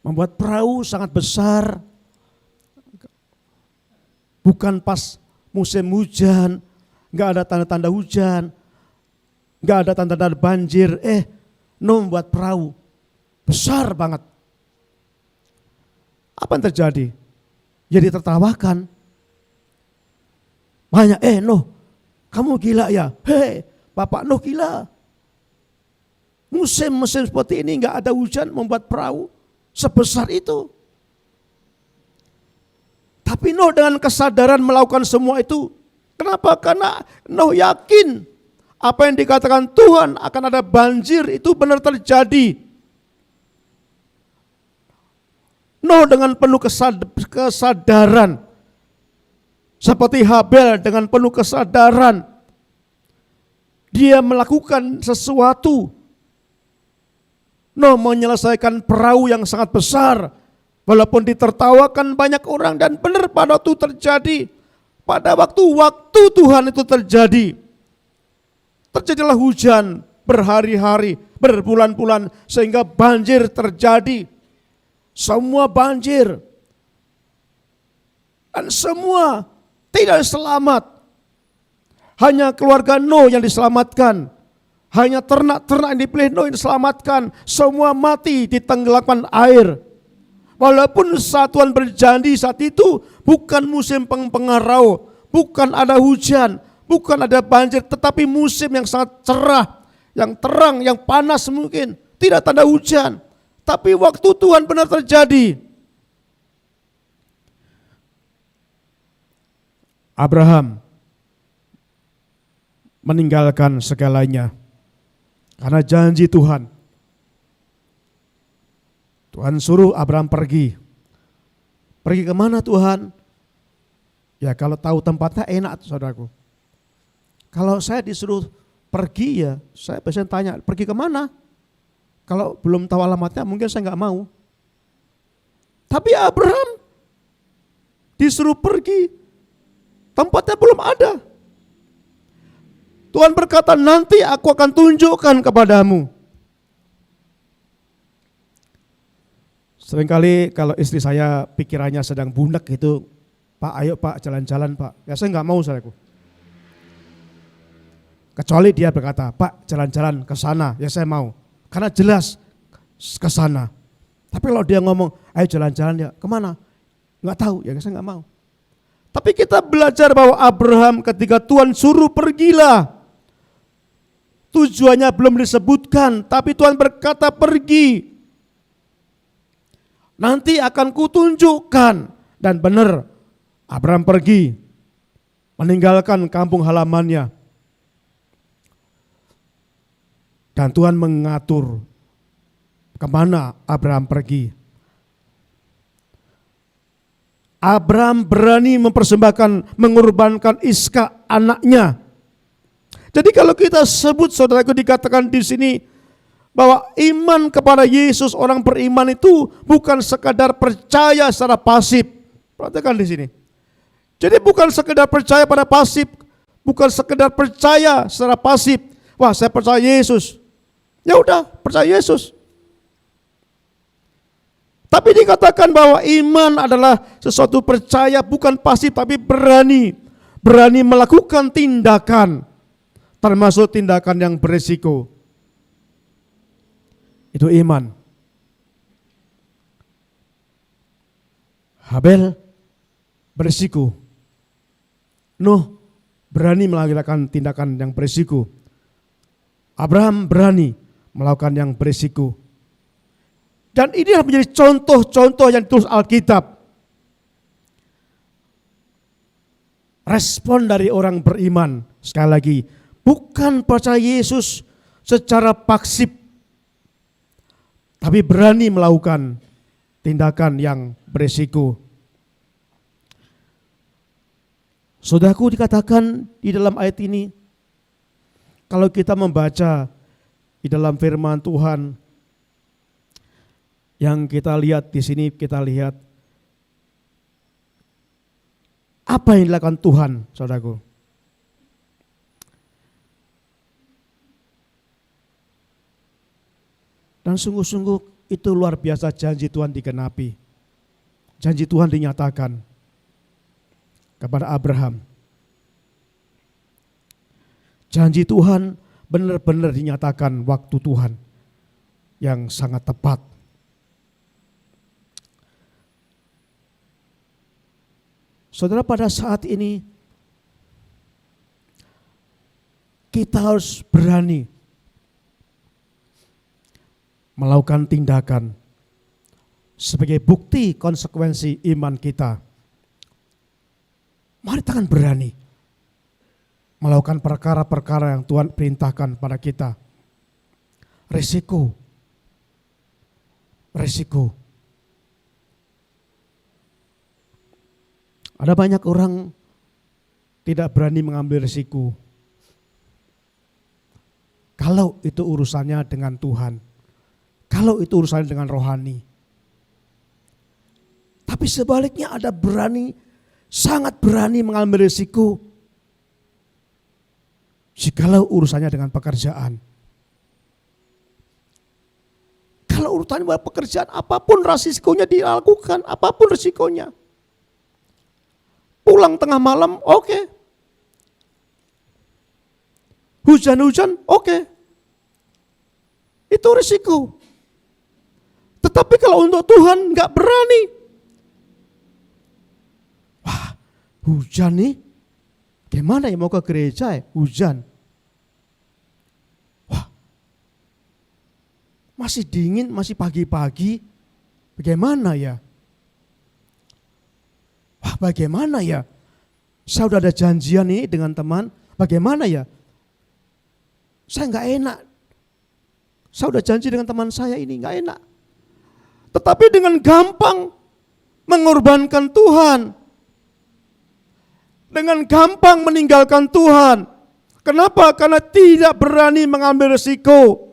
Membuat perahu sangat besar, bukan pas musim hujan, nggak ada tanda-tanda hujan, nggak ada tanda-tanda banjir. Nuh membuat perahu besar banget. Apa yang terjadi? Jadi tertawakan. Banyak, Nuh, kamu gila ya? Hei, Bapak Nuh gila. Musim-musim seperti ini nggak ada hujan membuat perahu sebesar itu. Tapi Nuh dengan kesadaran melakukan semua itu. Kenapa? Karena Nuh yakin apa yang dikatakan Tuhan akan ada banjir itu benar terjadi. Nuh dengan penuh kesadaran. Seperti Habel dengan penuh kesadaran. Dia melakukan sesuatu. Nuh menyelesaikan perahu yang sangat besar. Walaupun ditertawakan banyak orang dan benar pada waktu terjadi. Pada waktu Tuhan itu terjadi. Terjadilah hujan berhari-hari, berbulan-bulan sehingga banjir terjadi. Semua banjir. Dan semua tidak selamat. Hanya keluarga Nuh yang diselamatkan. Hanya ternak-ternak yang dipilih Nuh yang diselamatkan. Semua mati ditenggelamkan air. Walaupun Tuhan berjanji saat itu bukan musim pengarau, bukan ada hujan, bukan ada banjir, tetapi musim yang sangat cerah, yang terang, yang panas mungkin, tidak tanda hujan. Tapi waktu Tuhan benar terjadi. Abraham meninggalkan segalanya karena janji Tuhan. Tuhan suruh Abraham pergi. Pergi kemana Tuhan? Ya kalau tahu tempatnya enak saudaraku. Kalau saya disuruh pergi ya saya biasanya tanya pergi kemana? Kalau belum tahu alamatnya mungkin saya nggak mau. Tapi Abraham disuruh pergi, tempatnya belum ada. Tuhan berkata nanti aku akan tunjukkan kepadamu. Seringkali kalau istri saya pikirannya sedang bunek gitu, Pak ayo Pak jalan-jalan Pak. Ya saya nggak mau saudaraku. Kecuali dia berkata, Pak jalan-jalan ke sana, ya saya mau. Karena jelas ke sana. Tapi kalau dia ngomong, ayo jalan-jalan ya kemana? Nggak tahu, ya saya nggak mau. Tapi kita belajar bahwa Abraham ketika Tuhan suruh pergilah. Tujuannya belum disebutkan, tapi Tuhan berkata pergi. Nanti akan kutunjukkan. Dan benar, Abraham pergi. Meninggalkan kampung halamannya. Dan Tuhan mengatur kemana Abraham pergi. Abraham berani mempersembahkan, mengorbankan Iskak anaknya. Jadi kalau kita sebut saudaraku dikatakan di sini bahwa iman kepada Yesus orang beriman itu bukan sekadar percaya secara pasif. Perhatikan di sini. Jadi bukan sekedar percaya pada pasif, bukan sekedar percaya secara pasif. Wah, saya percaya Yesus. Ya udah, percaya Yesus. Tapi dikatakan bahwa iman adalah sesuatu percaya bukan pasif tapi berani. Berani melakukan tindakan, termasuk tindakan yang berisiko. Itu iman. Habel berisiko. Nuh berani melakukan tindakan yang berisiko. Abraham berani melakukan yang berisiko. Dan ini menjadi contoh-contoh yang ditulis Alkitab. Respon dari orang beriman Sekali lagi, bukan percaya Yesus secara pasif, tapi berani melakukan tindakan yang beresiko. Saudaraku, dikatakan di dalam ayat ini, kalau kita membaca di dalam firman Tuhan, yang kita lihat di sini, kita lihat apa yang dilakukan Tuhan, saudaraku. Dan sungguh-sungguh itu luar biasa, janji Tuhan digenapi. Janji Tuhan dinyatakan kepada Abraham. Janji Tuhan benar-benar dinyatakan waktu Tuhan yang sangat tepat. Saudara, pada saat ini kita harus berani melakukan tindakan sebagai bukti konsekuensi iman kita. Mari kita akan berani melakukan perkara-perkara yang Tuhan perintahkan pada kita. Resiko. Ada banyak orang tidak berani mengambil resiko. Kalau itu urusannya dengan Tuhan. Kalau itu urusannya dengan rohani. Tapi sebaliknya ada sangat berani mengambil risiko jikalau urusannya dengan pekerjaan. Kalau urusannya dengan pekerjaan, apapun risikonya dilakukan, apapun risikonya. Pulang tengah malam, oke. Hujan-hujan, oke. Itu risiko. Tetapi kalau untuk Tuhan nggak berani. Wah, hujan nih. Gimana ya mau ke gereja ya? Hujan. Wah, masih dingin, masih pagi-pagi. Bagaimana ya? Wah, bagaimana ya? Saya udah ada janjian nih dengan teman. Bagaimana ya? Saya nggak enak. Saya udah janji dengan teman saya ini, nggak enak. Tetapi dengan gampang mengorbankan Tuhan. Dengan gampang meninggalkan Tuhan. Kenapa? Karena tidak berani mengambil risiko.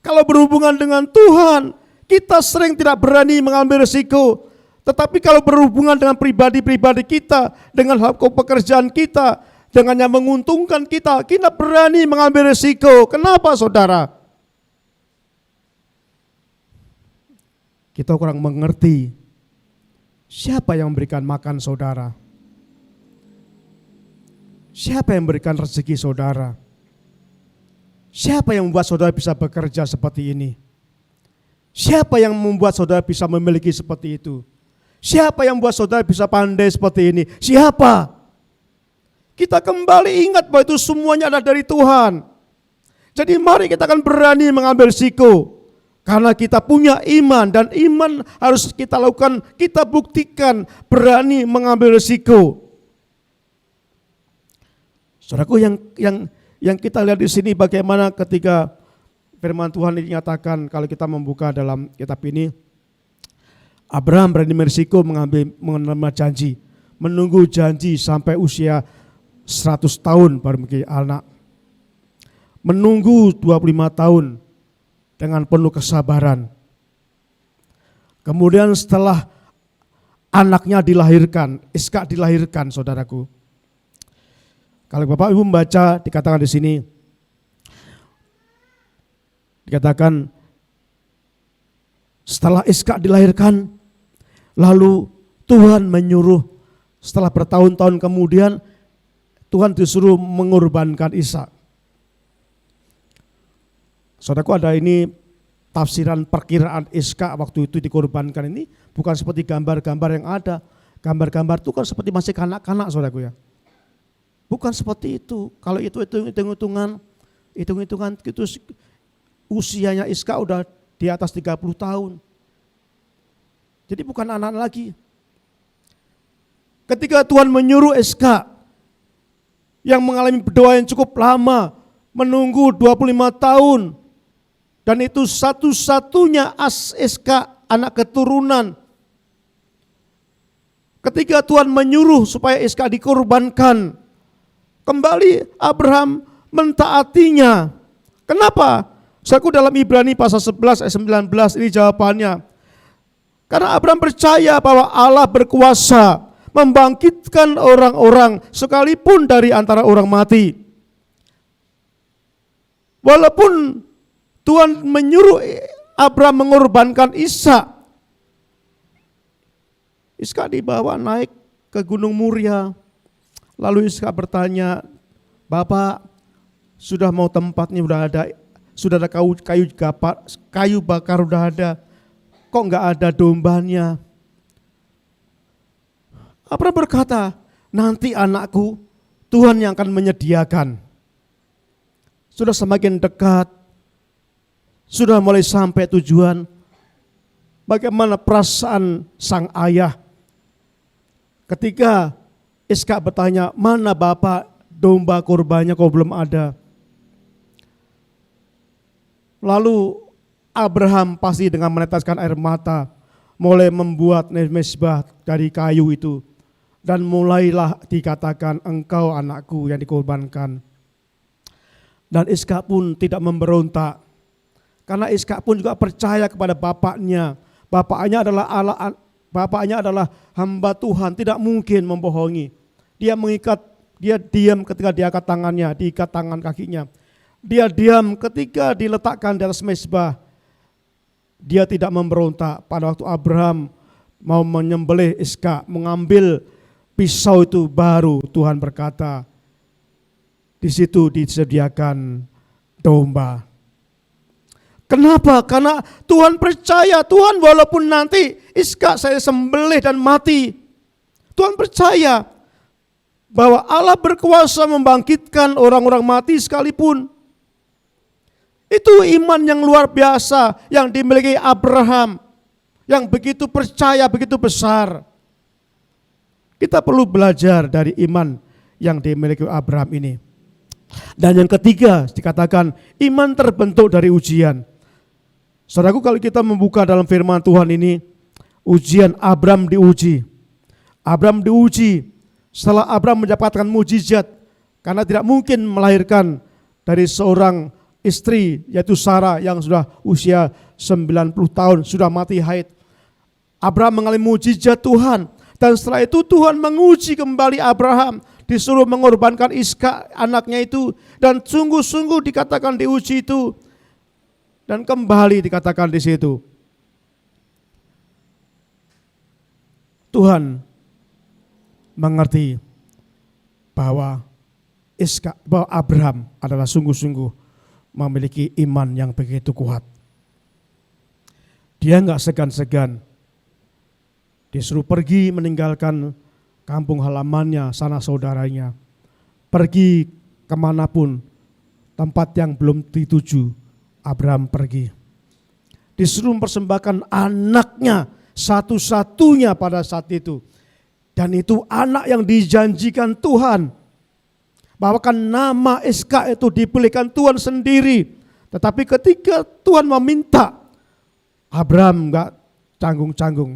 Kalau berhubungan dengan Tuhan, kita sering tidak berani mengambil risiko. Tetapi kalau berhubungan dengan pribadi-pribadi kita, dengan hal pekerjaan kita, dengan yang menguntungkan kita berani mengambil risiko. Kenapa, saudara? Kita kurang mengerti siapa yang memberikan makan saudara. Siapa yang memberikan rezeki saudara. Siapa yang membuat saudara bisa bekerja seperti ini. Siapa yang membuat saudara bisa memiliki seperti itu. Siapa yang membuat saudara bisa pandai seperti ini. Siapa? Kita kembali ingat bahwa itu semuanya adalah dari Tuhan. Jadi mari kita akan berani mengambil risiko. Karena kita punya iman dan iman harus kita lakukan, kita buktikan berani mengambil risiko. Saudaraku, yang kita lihat di sini bagaimana ketika firman Tuhan dinyatakan kalau kita membuka dalam kitab ini, Abraham berani berisiko menerima janji, menunggu janji sampai usia 100 tahun baru memiliki anak. Menunggu 25 tahun dengan penuh kesabaran. Kemudian setelah anaknya dilahirkan, Ishak dilahirkan, saudaraku. Kalau Bapak Ibu membaca, dikatakan di sini, dikatakan setelah Ishak dilahirkan, lalu Tuhan menyuruh, setelah bertahun-tahun kemudian, Tuhan disuruh mengorbankan Ishak. Saudaraku, ada ini tafsiran perkiraan Ishak waktu itu dikorbankan ini bukan seperti gambar-gambar yang ada. Gambar-gambar itu kan seperti masih kanak-kanak, saudaraku ya. Bukan seperti itu. Kalau itu hitung-hitungan itu usianya Ishak udah di atas 30 tahun. Jadi bukan anak lagi. Ketika Tuhan menyuruh Ishak yang mengalami doa yang cukup lama, menunggu 25 tahun. Dan itu satu-satunya SK anak keturunan. Ketika Tuhan menyuruh supaya Iska dikorbankan, kembali Abraham mentaatinya. Kenapa? Saudaraku, dalam Ibrani pasal 11 ayat 19 ini jawabannya. Karena Abraham percaya bahwa Allah berkuasa membangkitkan orang-orang sekalipun dari antara orang mati. Walaupun Tuhan menyuruh Abraham mengorbankan Ishak, Ishak dibawa naik ke Gunung Muria. Lalu Ishak bertanya, Bapak, sudah mau tempatnya udah ada, sudah ada kayu bakar udah ada, kok enggak ada dombanya? Abraham berkata, nanti anakku, Tuhan yang akan menyediakan. Sudah semakin dekat, sudah mulai sampai tujuan. Bagaimana perasaan sang ayah ketika Ishak bertanya, mana Bapak, domba korbannya kok belum ada? Lalu Abraham pasti dengan meneteskan air mata mulai membuat mezbah dari kayu itu. Dan mulailah dikatakan, engkau anakku yang dikorbankan. Dan Ishak pun tidak memberontak. Karena Ishak pun juga percaya kepada bapaknya. Bapaknya adalah hamba Tuhan, tidak mungkin membohongi. Dia diam ketika diangkat tangannya, diikat tangan kakinya. Dia diam ketika diletakkan di atas mezbah. Dia tidak memberontak. Pada waktu Abraham mau menyembelih Ishak, mengambil pisau itu, baru Tuhan berkata, di situ disediakan domba. Kenapa? Karena Tuhan percaya, Tuhan walaupun nanti Ishak saya sembelih dan mati, Tuhan percaya bahwa Allah berkuasa membangkitkan orang-orang mati sekalipun. Itu iman yang luar biasa yang dimiliki Abraham, yang begitu percaya, begitu besar. Kita perlu belajar dari iman yang dimiliki Abraham ini. Dan yang ketiga dikatakan iman terbentuk dari ujian. Saudaraku, kalau kita membuka dalam firman Tuhan ini, ujian Abraham diuji. Abraham diuji setelah Abraham mendapatkan mujizat, karena tidak mungkin melahirkan dari seorang istri yaitu Sarah yang sudah usia 90 tahun, sudah mati haid. Abraham mengalami mujizat Tuhan, dan setelah itu Tuhan menguji kembali Abraham, disuruh mengorbankan Ishak anaknya itu, dan sungguh-sungguh dikatakan diuji itu. Dan kembali dikatakan di situ, Tuhan mengerti bahwa Abraham adalah sungguh-sungguh memiliki iman yang begitu kuat. Dia enggak segan-segan, disuruh pergi meninggalkan kampung halamannya, sanak saudaranya, pergi kemanapun, tempat yang belum dituju. Abraham pergi, disuruh mempersembahkan anaknya satu-satunya pada saat itu. Dan itu anak yang dijanjikan Tuhan. Bahkan nama Ishak itu dipilihkan Tuhan sendiri. Tetapi ketika Tuhan meminta, Abraham enggak canggung-canggung,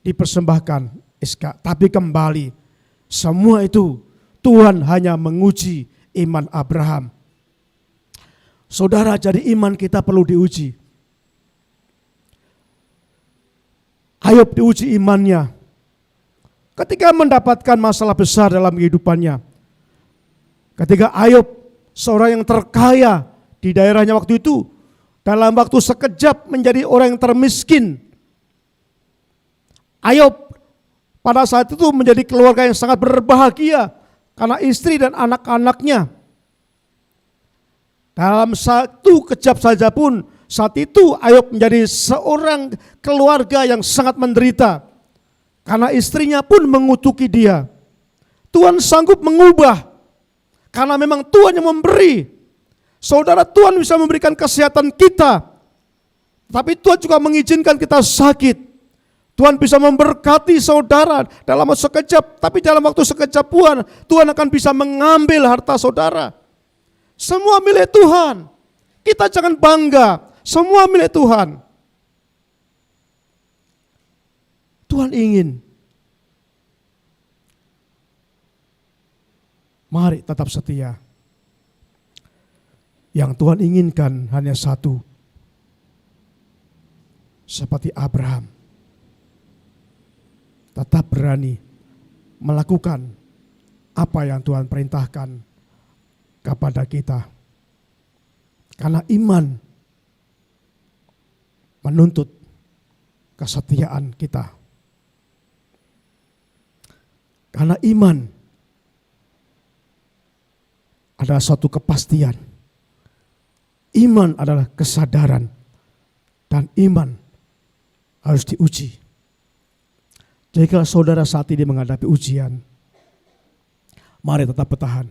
dipersembahkan Ishak. Tapi kembali, semua itu Tuhan hanya menguji iman Abraham. Saudara, jadi iman kita perlu diuji. Ayub diuji imannya ketika mendapatkan masalah besar dalam kehidupannya. Ketika Ayub, seorang yang terkaya di daerahnya waktu itu, dalam waktu sekejap menjadi orang yang termiskin. Ayub pada saat itu menjadi keluarga yang sangat berbahagia karena istri dan anak-anaknya. Dalam satu kejap saja pun, saat itu Ayub menjadi seorang keluarga yang sangat menderita. Karena istrinya pun mengutuki dia. Tuhan sanggup mengubah, karena memang Tuhan yang memberi. Saudara, Tuhan bisa memberikan kesehatan kita, tapi Tuhan juga mengizinkan kita sakit. Tuhan bisa memberkati saudara dalam waktu sekejap, tapi dalam waktu sekejap pun Tuhan akan bisa mengambil harta saudara. Semua milik Tuhan. Kita jangan bangga, semua milik Tuhan. Tuhan ingin. Mari tetap setia. Yang Tuhan inginkan hanya satu. Seperti Abraham. Tetap berani melakukan apa yang Tuhan perintahkan kepada kita. Karena iman menuntut kesetiaan kita. Karena iman adalah suatu kepastian. Iman adalah kesadaran. Dan iman harus diuji. Jadi kalau saudara saat ini menghadapi ujian, mari tetap bertahan.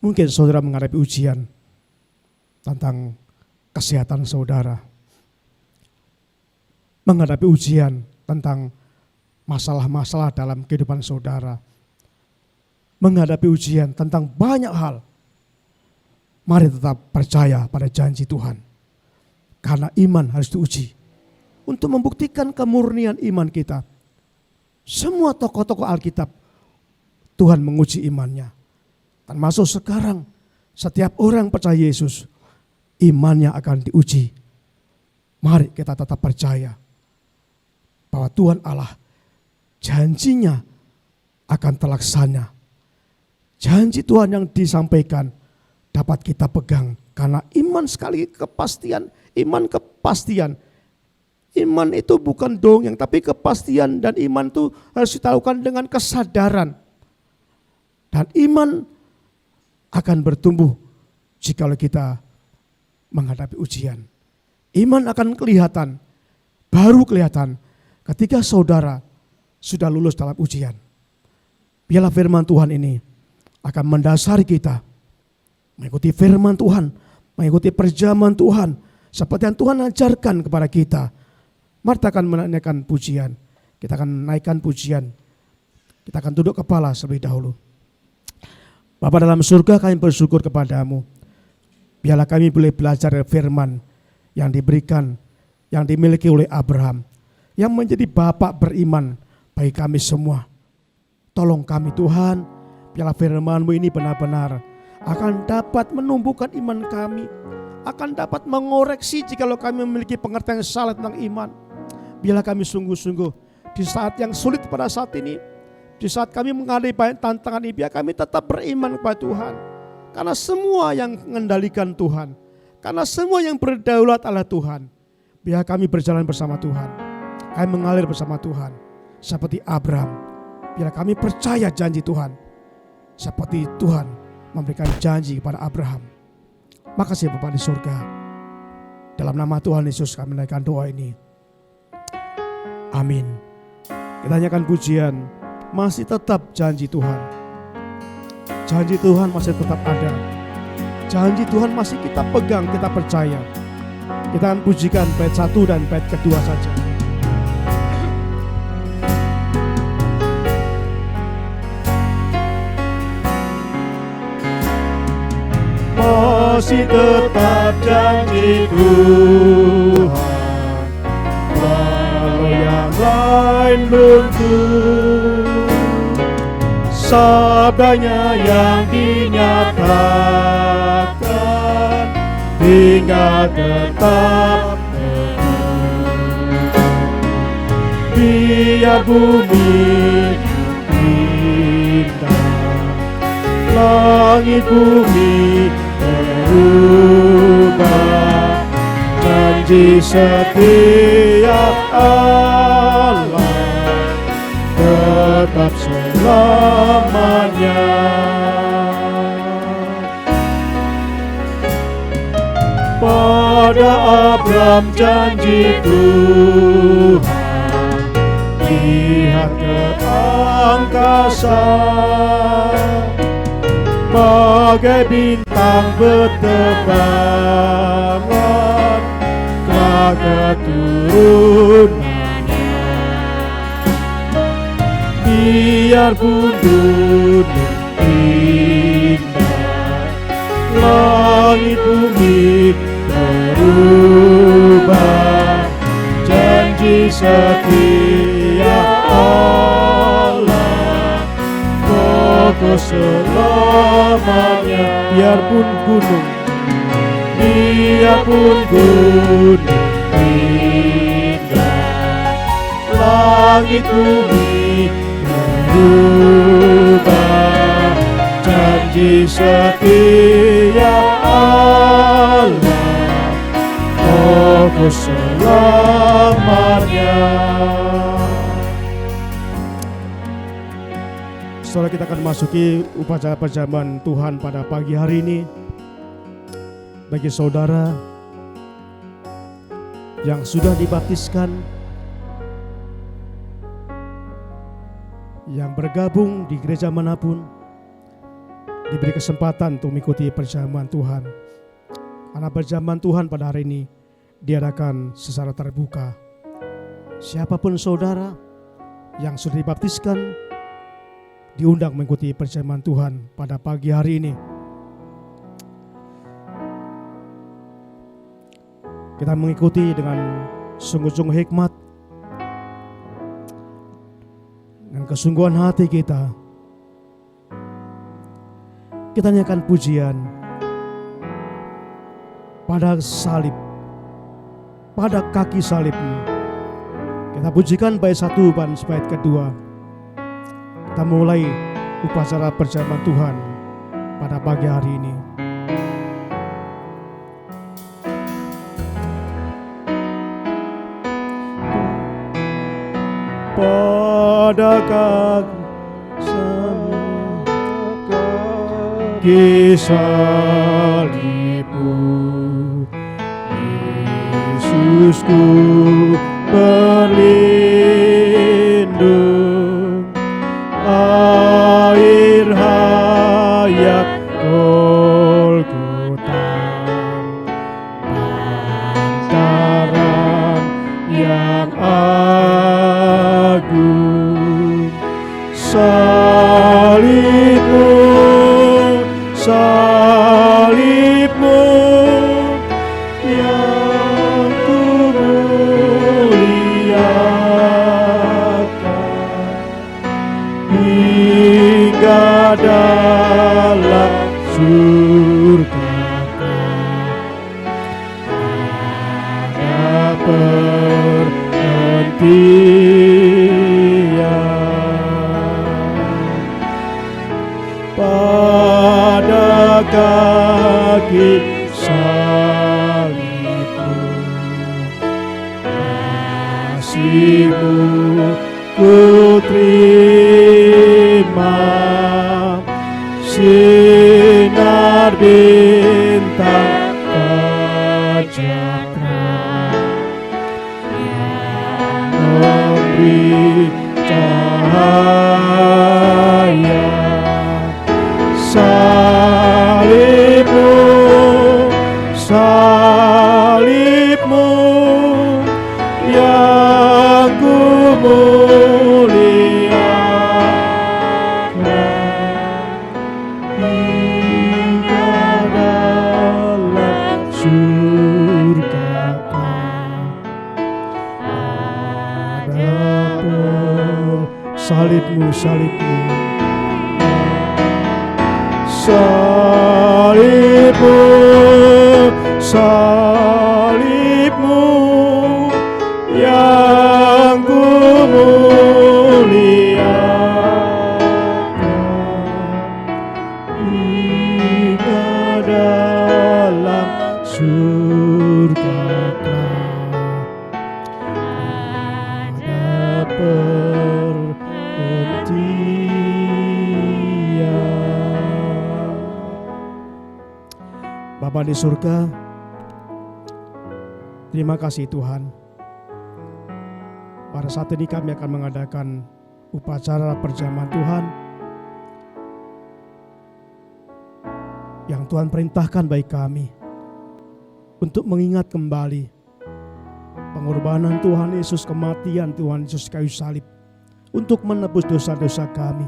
Mungkin saudara menghadapi ujian tentang kesehatan saudara. Menghadapi ujian tentang masalah-masalah dalam kehidupan saudara. Menghadapi ujian tentang banyak hal. Mari tetap percaya pada janji Tuhan. Karena iman harus diuji. Untuk membuktikan kemurnian iman kita. Semua tokoh-tokoh Alkitab, Tuhan menguji imannya. Termasuk sekarang, setiap orang percaya Yesus, imannya akan diuji. Mari kita tetap percaya bahwa Tuhan Allah, janjinya akan terlaksana. Janji Tuhan yang disampaikan dapat kita pegang. Karena iman sekali kepastian, iman kepastian. Iman itu bukan dongeng, tapi kepastian, dan iman itu harus kita lakukan dengan kesadaran. Dan iman akan bertumbuh jika kita menghadapi ujian. Iman akan kelihatan, baru kelihatan ketika saudara sudah lulus dalam ujian. Biarlah firman Tuhan ini akan mendasari kita mengikuti firman Tuhan, mengikuti perjamuan Tuhan seperti yang Tuhan ajarkan kepada kita. Mari kita akan menaikkan pujian. Kita akan naikkan pujian. Kita akan duduk kepala terlebih dahulu. Bapa dalam surga, kami bersyukur kepadamu. Biarlah kami boleh belajar firman yang diberikan, yang dimiliki oleh Abraham. Yang menjadi bapak beriman bagi kami semua. Tolong kami Tuhan, biarlah firman-Mu ini benar-benar akan dapat menumbuhkan iman kami. Akan dapat mengoreksi jika kami memiliki pengertian yang salah tentang iman. Biarlah kami sungguh-sungguh di saat yang sulit pada saat ini, di saat kami menghadapi banyak tantangan ini, biar kami tetap beriman kepada Tuhan. Karena semua yang mengendalikan Tuhan, karena semua yang berdaulat adalah Tuhan. Biar kami berjalan bersama Tuhan, kami mengalir bersama Tuhan. Seperti Abraham, biar kami percaya janji Tuhan. Seperti Tuhan memberikan janji kepada Abraham. Makasih Bapa di surga. Dalam nama Tuhan Yesus kami menaikkan doa ini. Amin. Kita nyanyikan pujian, masih tetap janji Tuhan. Janji Tuhan masih tetap ada. Janji Tuhan masih kita pegang, kita percaya. Kita akan pujikan bait 1 dan bait kedua saja. Masih tetap janji Tuhan. Walau yang lain luntur, sabdanya yang dinyatakan hingga tetap teguh. Biar bumi pindah, langit bumi berubah, janji setia Allah tetap selamanya. Pada Abraham janji Tuhan, lihat ke angkasa, bagai bintang bertebaran, telah keturunan biarpun gunung indah, langit bumi berubah, janji setia Allah kokoh selamanya. Biarpun gunung indah, langit bumi berubah, janji setia Allah kokoh selamanya. Saudara, kita akan masuki upacara perjamuan Tuhan pada pagi hari ini. Bagi saudara yang sudah dibaptiskan, yang bergabung di gereja manapun, diberi kesempatan untuk mengikuti perjamuan Tuhan. Karena perjamuan Tuhan pada hari ini diadakan secara terbuka. Siapapun saudara yang sudah dibaptiskan diundang mengikuti perjamuan Tuhan pada pagi hari ini. Kita mengikuti dengan sungguh-sungguh hikmat dan kesungguhan hati kita. Kita nyanyikan pujian pada salib, pada kaki salib-Mu. Kita pujikan bait 1 dan bait kedua. Kita mulai upacara perjamuan Tuhan pada pagi hari ini. Pada kaki salib-Mu, Yesusku berlindung, air hayat Golgota, pantaran yang agung. Salib-Mu, salib-Mu yang ku muliakan, hingga dalam surga ada perhentian. Pada kaki salib-Mu, kasih-Mu ku terima, sinar bintang kejatran yang memberi cahaya. Salib-Mu, salib-Mu yang ku muliakan, hingga dalam surga ada salib-Mu, salib-Mu. Salib-Mu, salib-Mu yang ku muliakan, hingga dalam surga ada perhentian. Bapa di surga, terima kasih Tuhan. Pada saat ini kami akan mengadakan upacara perjamuan Tuhan yang Tuhan perintahkan bagi kami untuk mengingat kembali pengorbanan Tuhan Yesus, kematian Tuhan Yesus kayu salib untuk menebus dosa-dosa kami.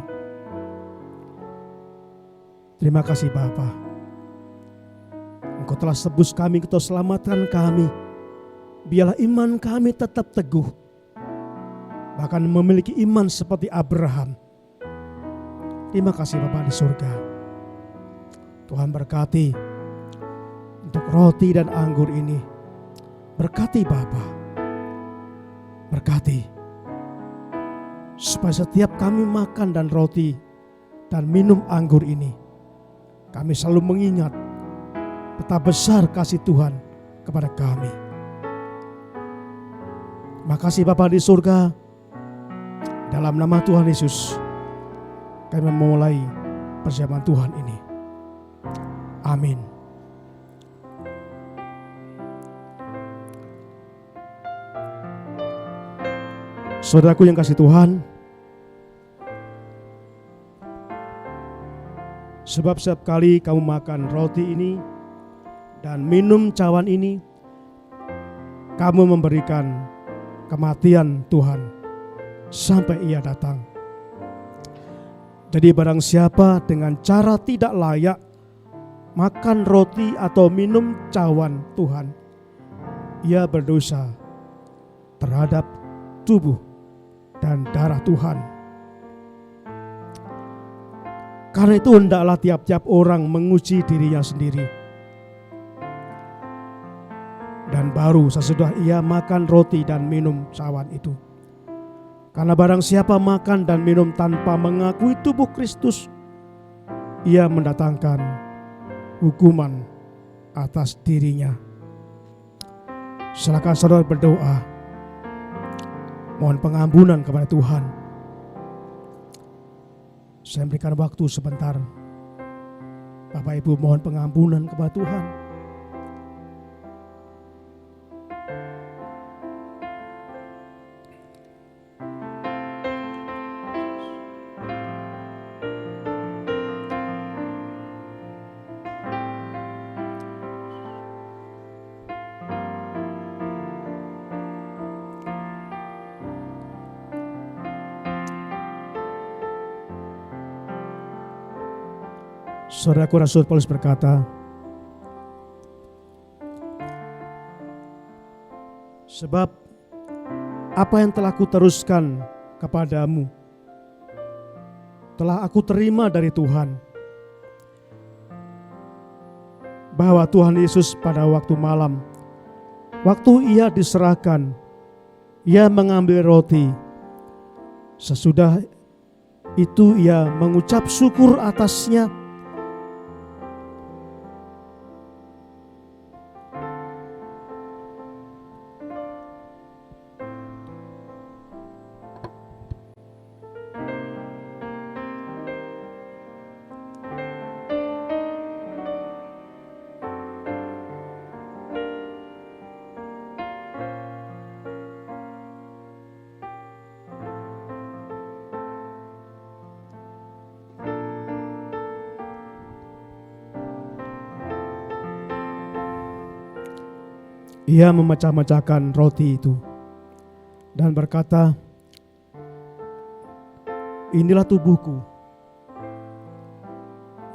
Terima kasih Bapa. Engkau telah tebus kami, Engkau selamatkan kami. Biarlah iman kami tetap teguh, bahkan memiliki iman seperti Abraham. Terima kasih Bapa di surga. Tuhan berkati untuk roti dan anggur ini. Berkati Bapa. Berkati supaya setiap kami makan dan roti dan minum anggur ini, kami selalu mengingat betapa besar kasih Tuhan kepada kami. Makasih Bapa di surga. Dalam nama Tuhan Yesus kami memulai perjamuan Tuhan ini. Amin. Saudaraku yang kasih Tuhan, sebab setiap kali kamu makan roti ini dan minum cawan ini, kamu memberikan kematian Tuhan sampai Ia datang. Jadi barang siapa dengan cara tidak layak makan roti atau minum cawan Tuhan, ia berdosa terhadap tubuh dan darah Tuhan. Karena itu hendaklah tiap-tiap orang menguji dirinya sendiri. Dan baru sesudah ia makan roti dan minum cawan itu. Karena barang siapa makan dan minum tanpa mengakui tubuh Kristus, ia mendatangkan hukuman atas dirinya. Silakan saudara berdoa, mohon pengampunan kepada Tuhan. Saya berikan waktu sebentar. Bapak Ibu mohon pengampunan kepada Tuhan. Saudaraku Rasul Paulus berkata, sebab apa yang telah kuteruskan kepadamu telah aku terima dari Tuhan, bahwa Tuhan Yesus pada waktu malam, waktu ia diserahkan, ia mengambil roti. Sesudah itu ia mengucap syukur atasnya, ia memecah-mecahkan roti itu dan berkata, inilah tubuhku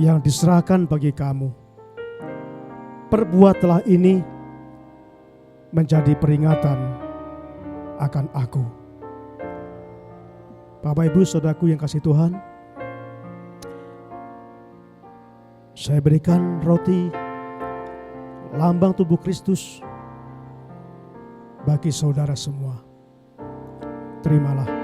yang diserahkan bagi kamu. Perbuatlah ini menjadi peringatan akan aku. Bapak Ibu saudaraku yang kasih Tuhan, saya berikan roti lambang tubuh Kristus bagi saudara semua. Terimalah.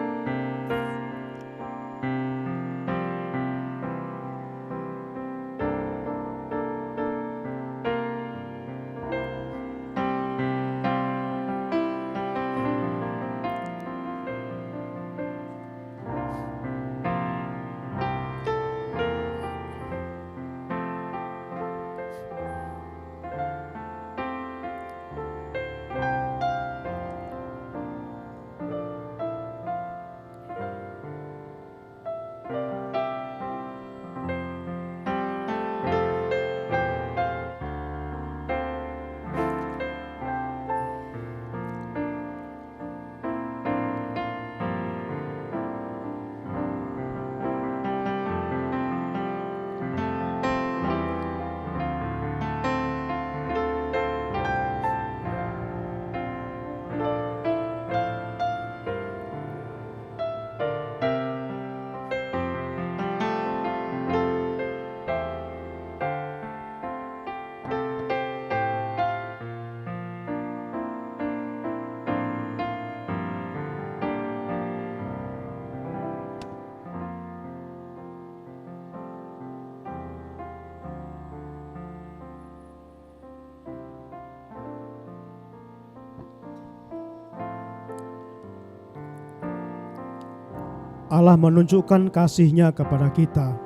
Allah menunjukkan kasih-Nya kepada kita.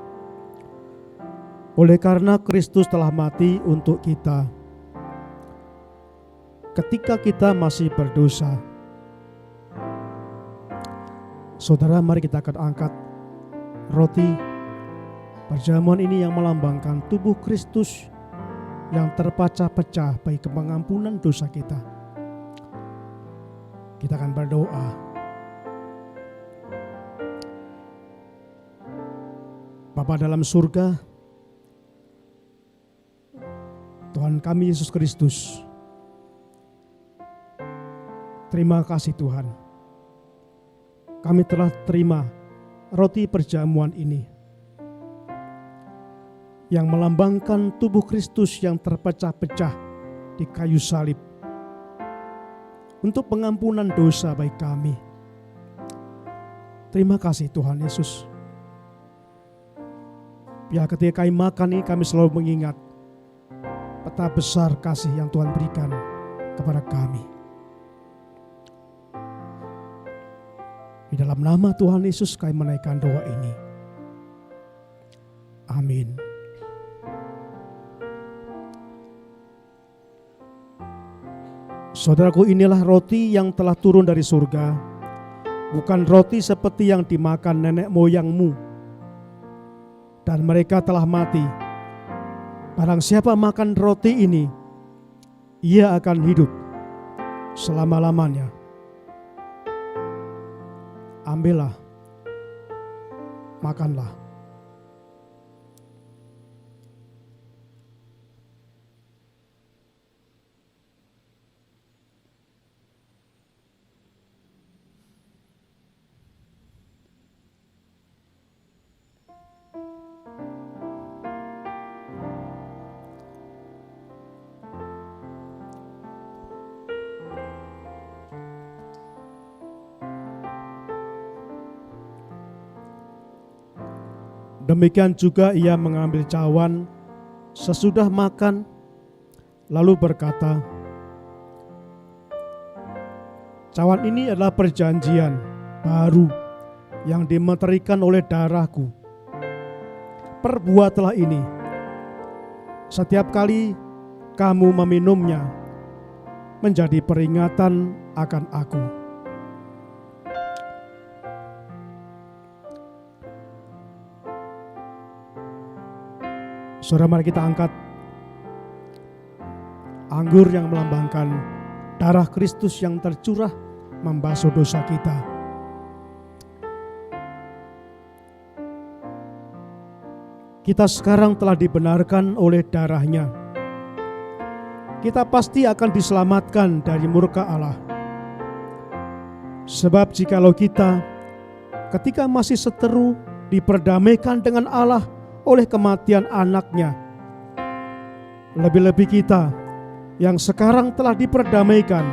Oleh karena Kristus telah mati untuk kita ketika kita masih berdosa. Saudara, mari kita akan angkat roti perjamuan ini yang melambangkan tubuh Kristus yang terpecah-pecah bagi pengampunan dosa kita. Kita akan berdoa. Bapa dalam surga, Tuhan kami Yesus Kristus, terima kasih Tuhan. Kami telah terima roti perjamuan ini yang melambangkan tubuh Kristus yang terpecah-pecah di kayu salib untuk pengampunan dosa bagi kami. Terima kasih Tuhan Yesus. Biar ketika kami makan ini kami selalu mengingat peta besar kasih yang Tuhan berikan kepada kami. Di dalam nama Tuhan Yesus kami menaikkan doa ini. Amin. Saudaraku, inilah roti yang telah turun dari surga, bukan roti seperti yang dimakan nenek moyangmu dan mereka telah mati. Barang siapa makan roti ini, ia akan hidup selama-lamanya. Ambillah, makanlah. Demikian juga ia mengambil cawan sesudah makan, lalu berkata, "Cawan ini adalah perjanjian baru yang dimeterikan oleh darahku. Perbuatlah ini setiap kali kamu meminumnya, menjadi peringatan akan aku." Saudara, mari kita angkat anggur yang melambangkan darah Kristus yang tercurah membasuh dosa kita. Kita sekarang telah dibenarkan oleh darah-Nya. Kita pasti akan diselamatkan dari murka Allah. Sebab jikalau kita ketika masih seteru diperdamaikan dengan Allah oleh kematian anaknya, lebih-lebih kita yang sekarang telah diperdamaikan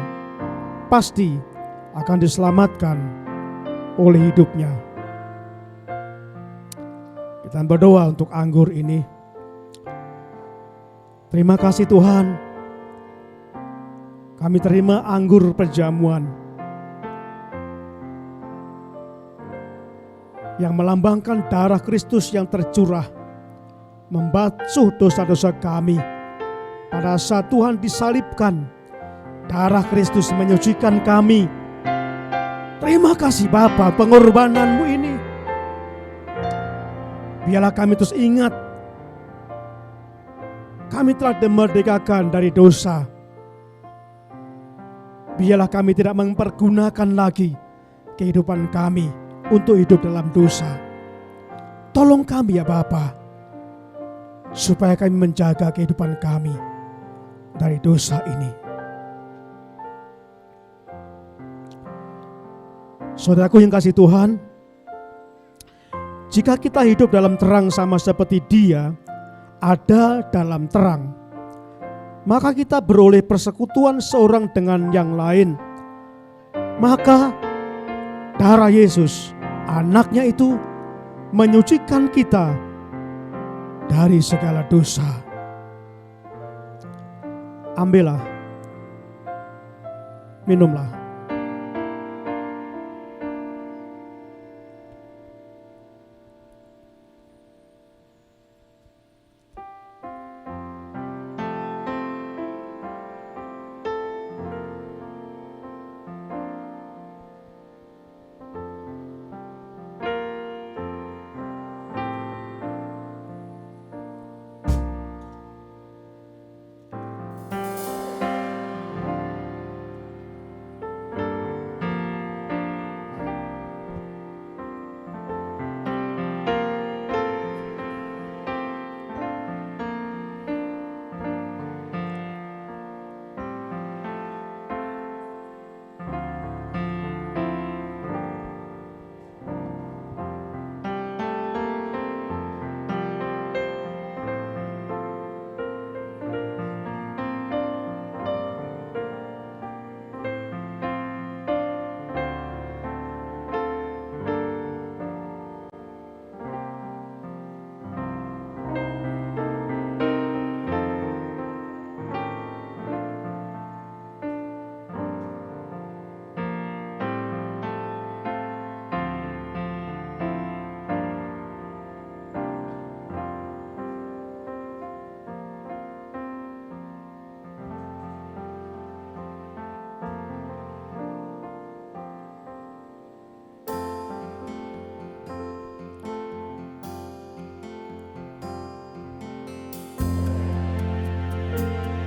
pasti akan diselamatkan oleh hidupnya. Kita berdoa untuk anggur ini. Terima kasih Tuhan, kami terima anggur perjamuan yang melambangkan darah Kristus yang tercurah membasuh dosa-dosa kami. Pada saat Tuhan disalibkan, darah Kristus menyucikan kami. Terima kasih Bapa, pengorbanan-Mu ini. Biarlah kami terus ingat, kami telah dimerdekakan dari dosa. Biarlah kami tidak mempergunakan lagi kehidupan kami untuk hidup dalam dosa. Tolong kami ya Bapa, supaya kami menjaga kehidupan kami dari dosa ini. Saudaraku yang kasih Tuhan, jika kita hidup dalam terang sama seperti Dia ada dalam terang, maka kita beroleh persekutuan seorang dengan yang lain. Maka darah Yesus, anaknya itu, menyucikan kita dari segala dosa. Ambillah, minumlah.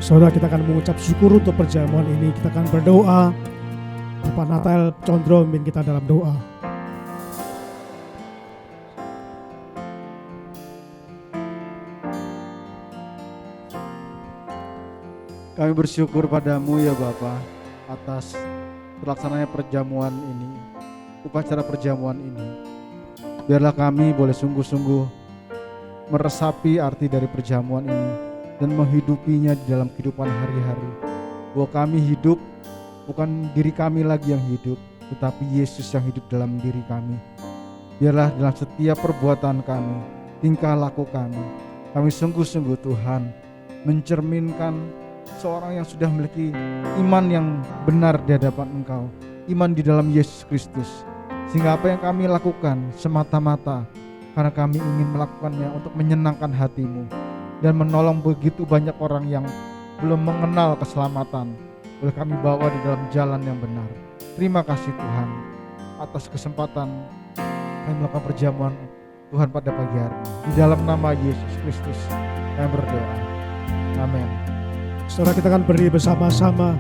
Saudara, kita akan mengucap syukur untuk perjamuan ini. Kita akan berdoa. Bapak Natal Condro memimpin kita dalam doa. Kami bersyukur padamu ya Bapa atas terlaksananya perjamuan ini, upacara perjamuan ini. Biarlah kami boleh sungguh-sungguh meresapi arti dari perjamuan ini dan menghidupinya di dalam kehidupan hari-hari. Bahwa kami hidup bukan diri kami lagi yang hidup, tetapi Yesus yang hidup dalam diri kami. Biarlah dalam setiap perbuatan kami, tingkah laku kami sungguh-sungguh Tuhan mencerminkan seorang yang sudah memiliki iman yang benar di hadapan Engkau, iman di dalam Yesus Kristus. Sehingga apa yang kami lakukan semata-mata karena kami ingin melakukannya untuk menyenangkan hati-Mu dan menolong begitu banyak orang yang belum mengenal keselamatan, boleh kami bawa di dalam jalan yang benar. Terima kasih Tuhan atas kesempatan kami melakukan perjamuan Tuhan pada pagi hari ini. Di dalam nama Yesus Kristus kami berdoa. Amin. Saudara, kita akan berdiri bersama-sama.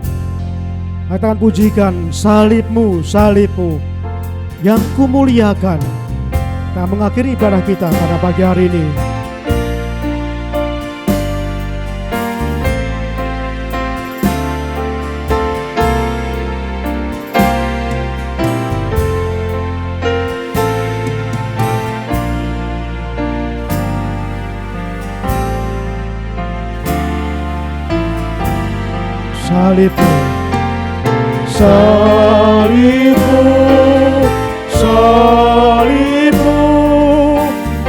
Kita akan pujikan salib-Mu, salib-Mu yang kumuliakan. Kita mengakhiri ibadah kita pada pagi hari ini. Salib-Mu, salib-Mu, salib-Mu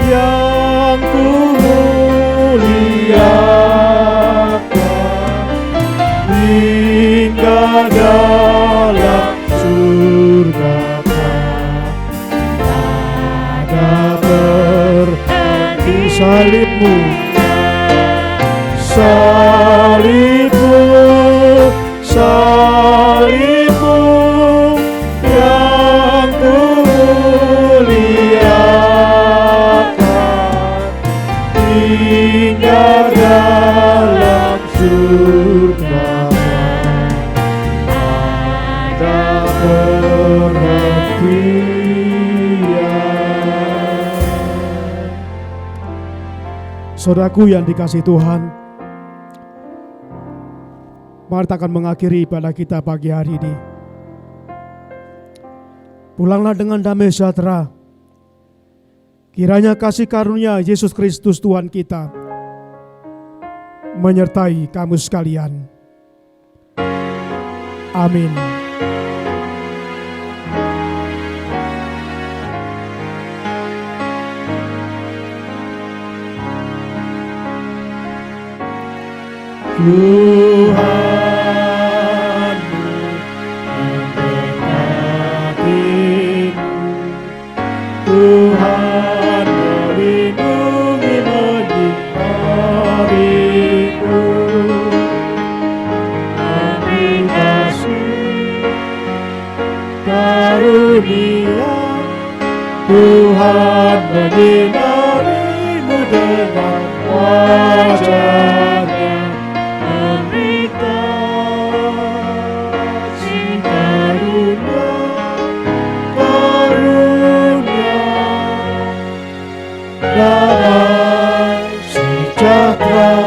yang kumuliakan hingga dalam surga ada berhenti. Salib-Mu, salib-Mu, salib-Mu yang kumuliakan hingga dalam surga ada perhentian. Saudaraku yang dikasihi Tuhan, mari kita akan mengakhiri ibadah kita pagi hari ini. Pulanglah dengan damai sejahtera. Kiranya kasih karunia Yesus Kristus Tuhan kita menyertai kamu sekalian. Amin. Tuhan memberkati, Tuhan melindungi menyinarimu, memberi kasih karunia, Tuhan menyinarimu dengan wajah-Nya. Damai sejahtera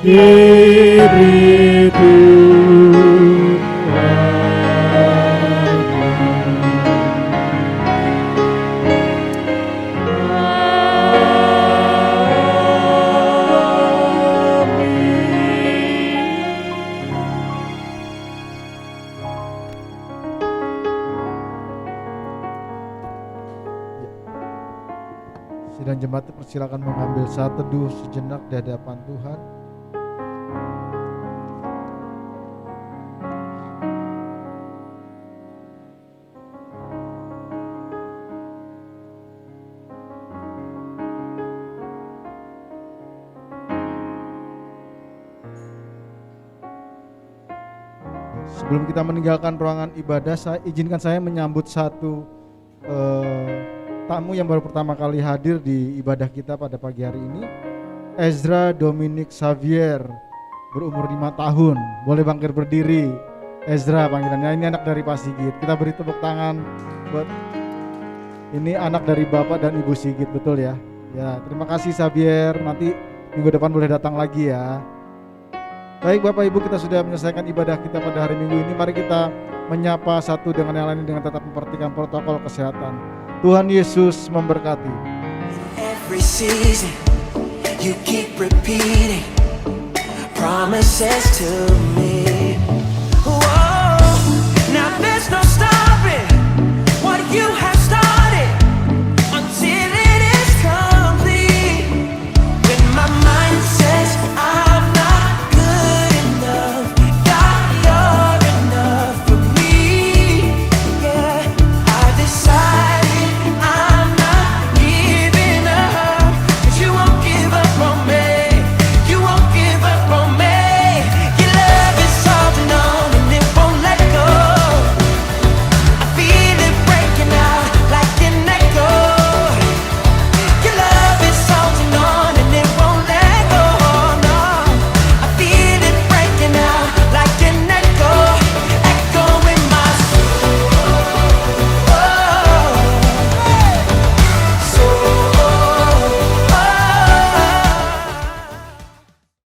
diberi Tuhan. Sidang jemaat persilakan mengambil saat teduh sejenak di hadapan Tuhan. Sebelum kita meninggalkan ruangan ibadah, izinkan saya menyambut satu tamu yang baru pertama kali hadir di ibadah kita pada pagi hari ini, Ezra Dominic Xavier berumur 5 tahun. Boleh bangkit berdiri. Ezra panggilannya, ini anak dari Pak Sigit. Kita beri tepuk tangan buat ini anak dari Bapak dan Ibu Sigit, betul ya? Ya, terima kasih Xavier. Nanti minggu depan boleh datang lagi ya. Baik Bapak Ibu, kita sudah menyelesaikan ibadah kita pada hari Minggu ini. Mari kita menyapa satu dengan yang lain dengan tetap memperhatikan protokol kesehatan. Tuhan Yesus memberkati. Every season, you keep repeating promises to me.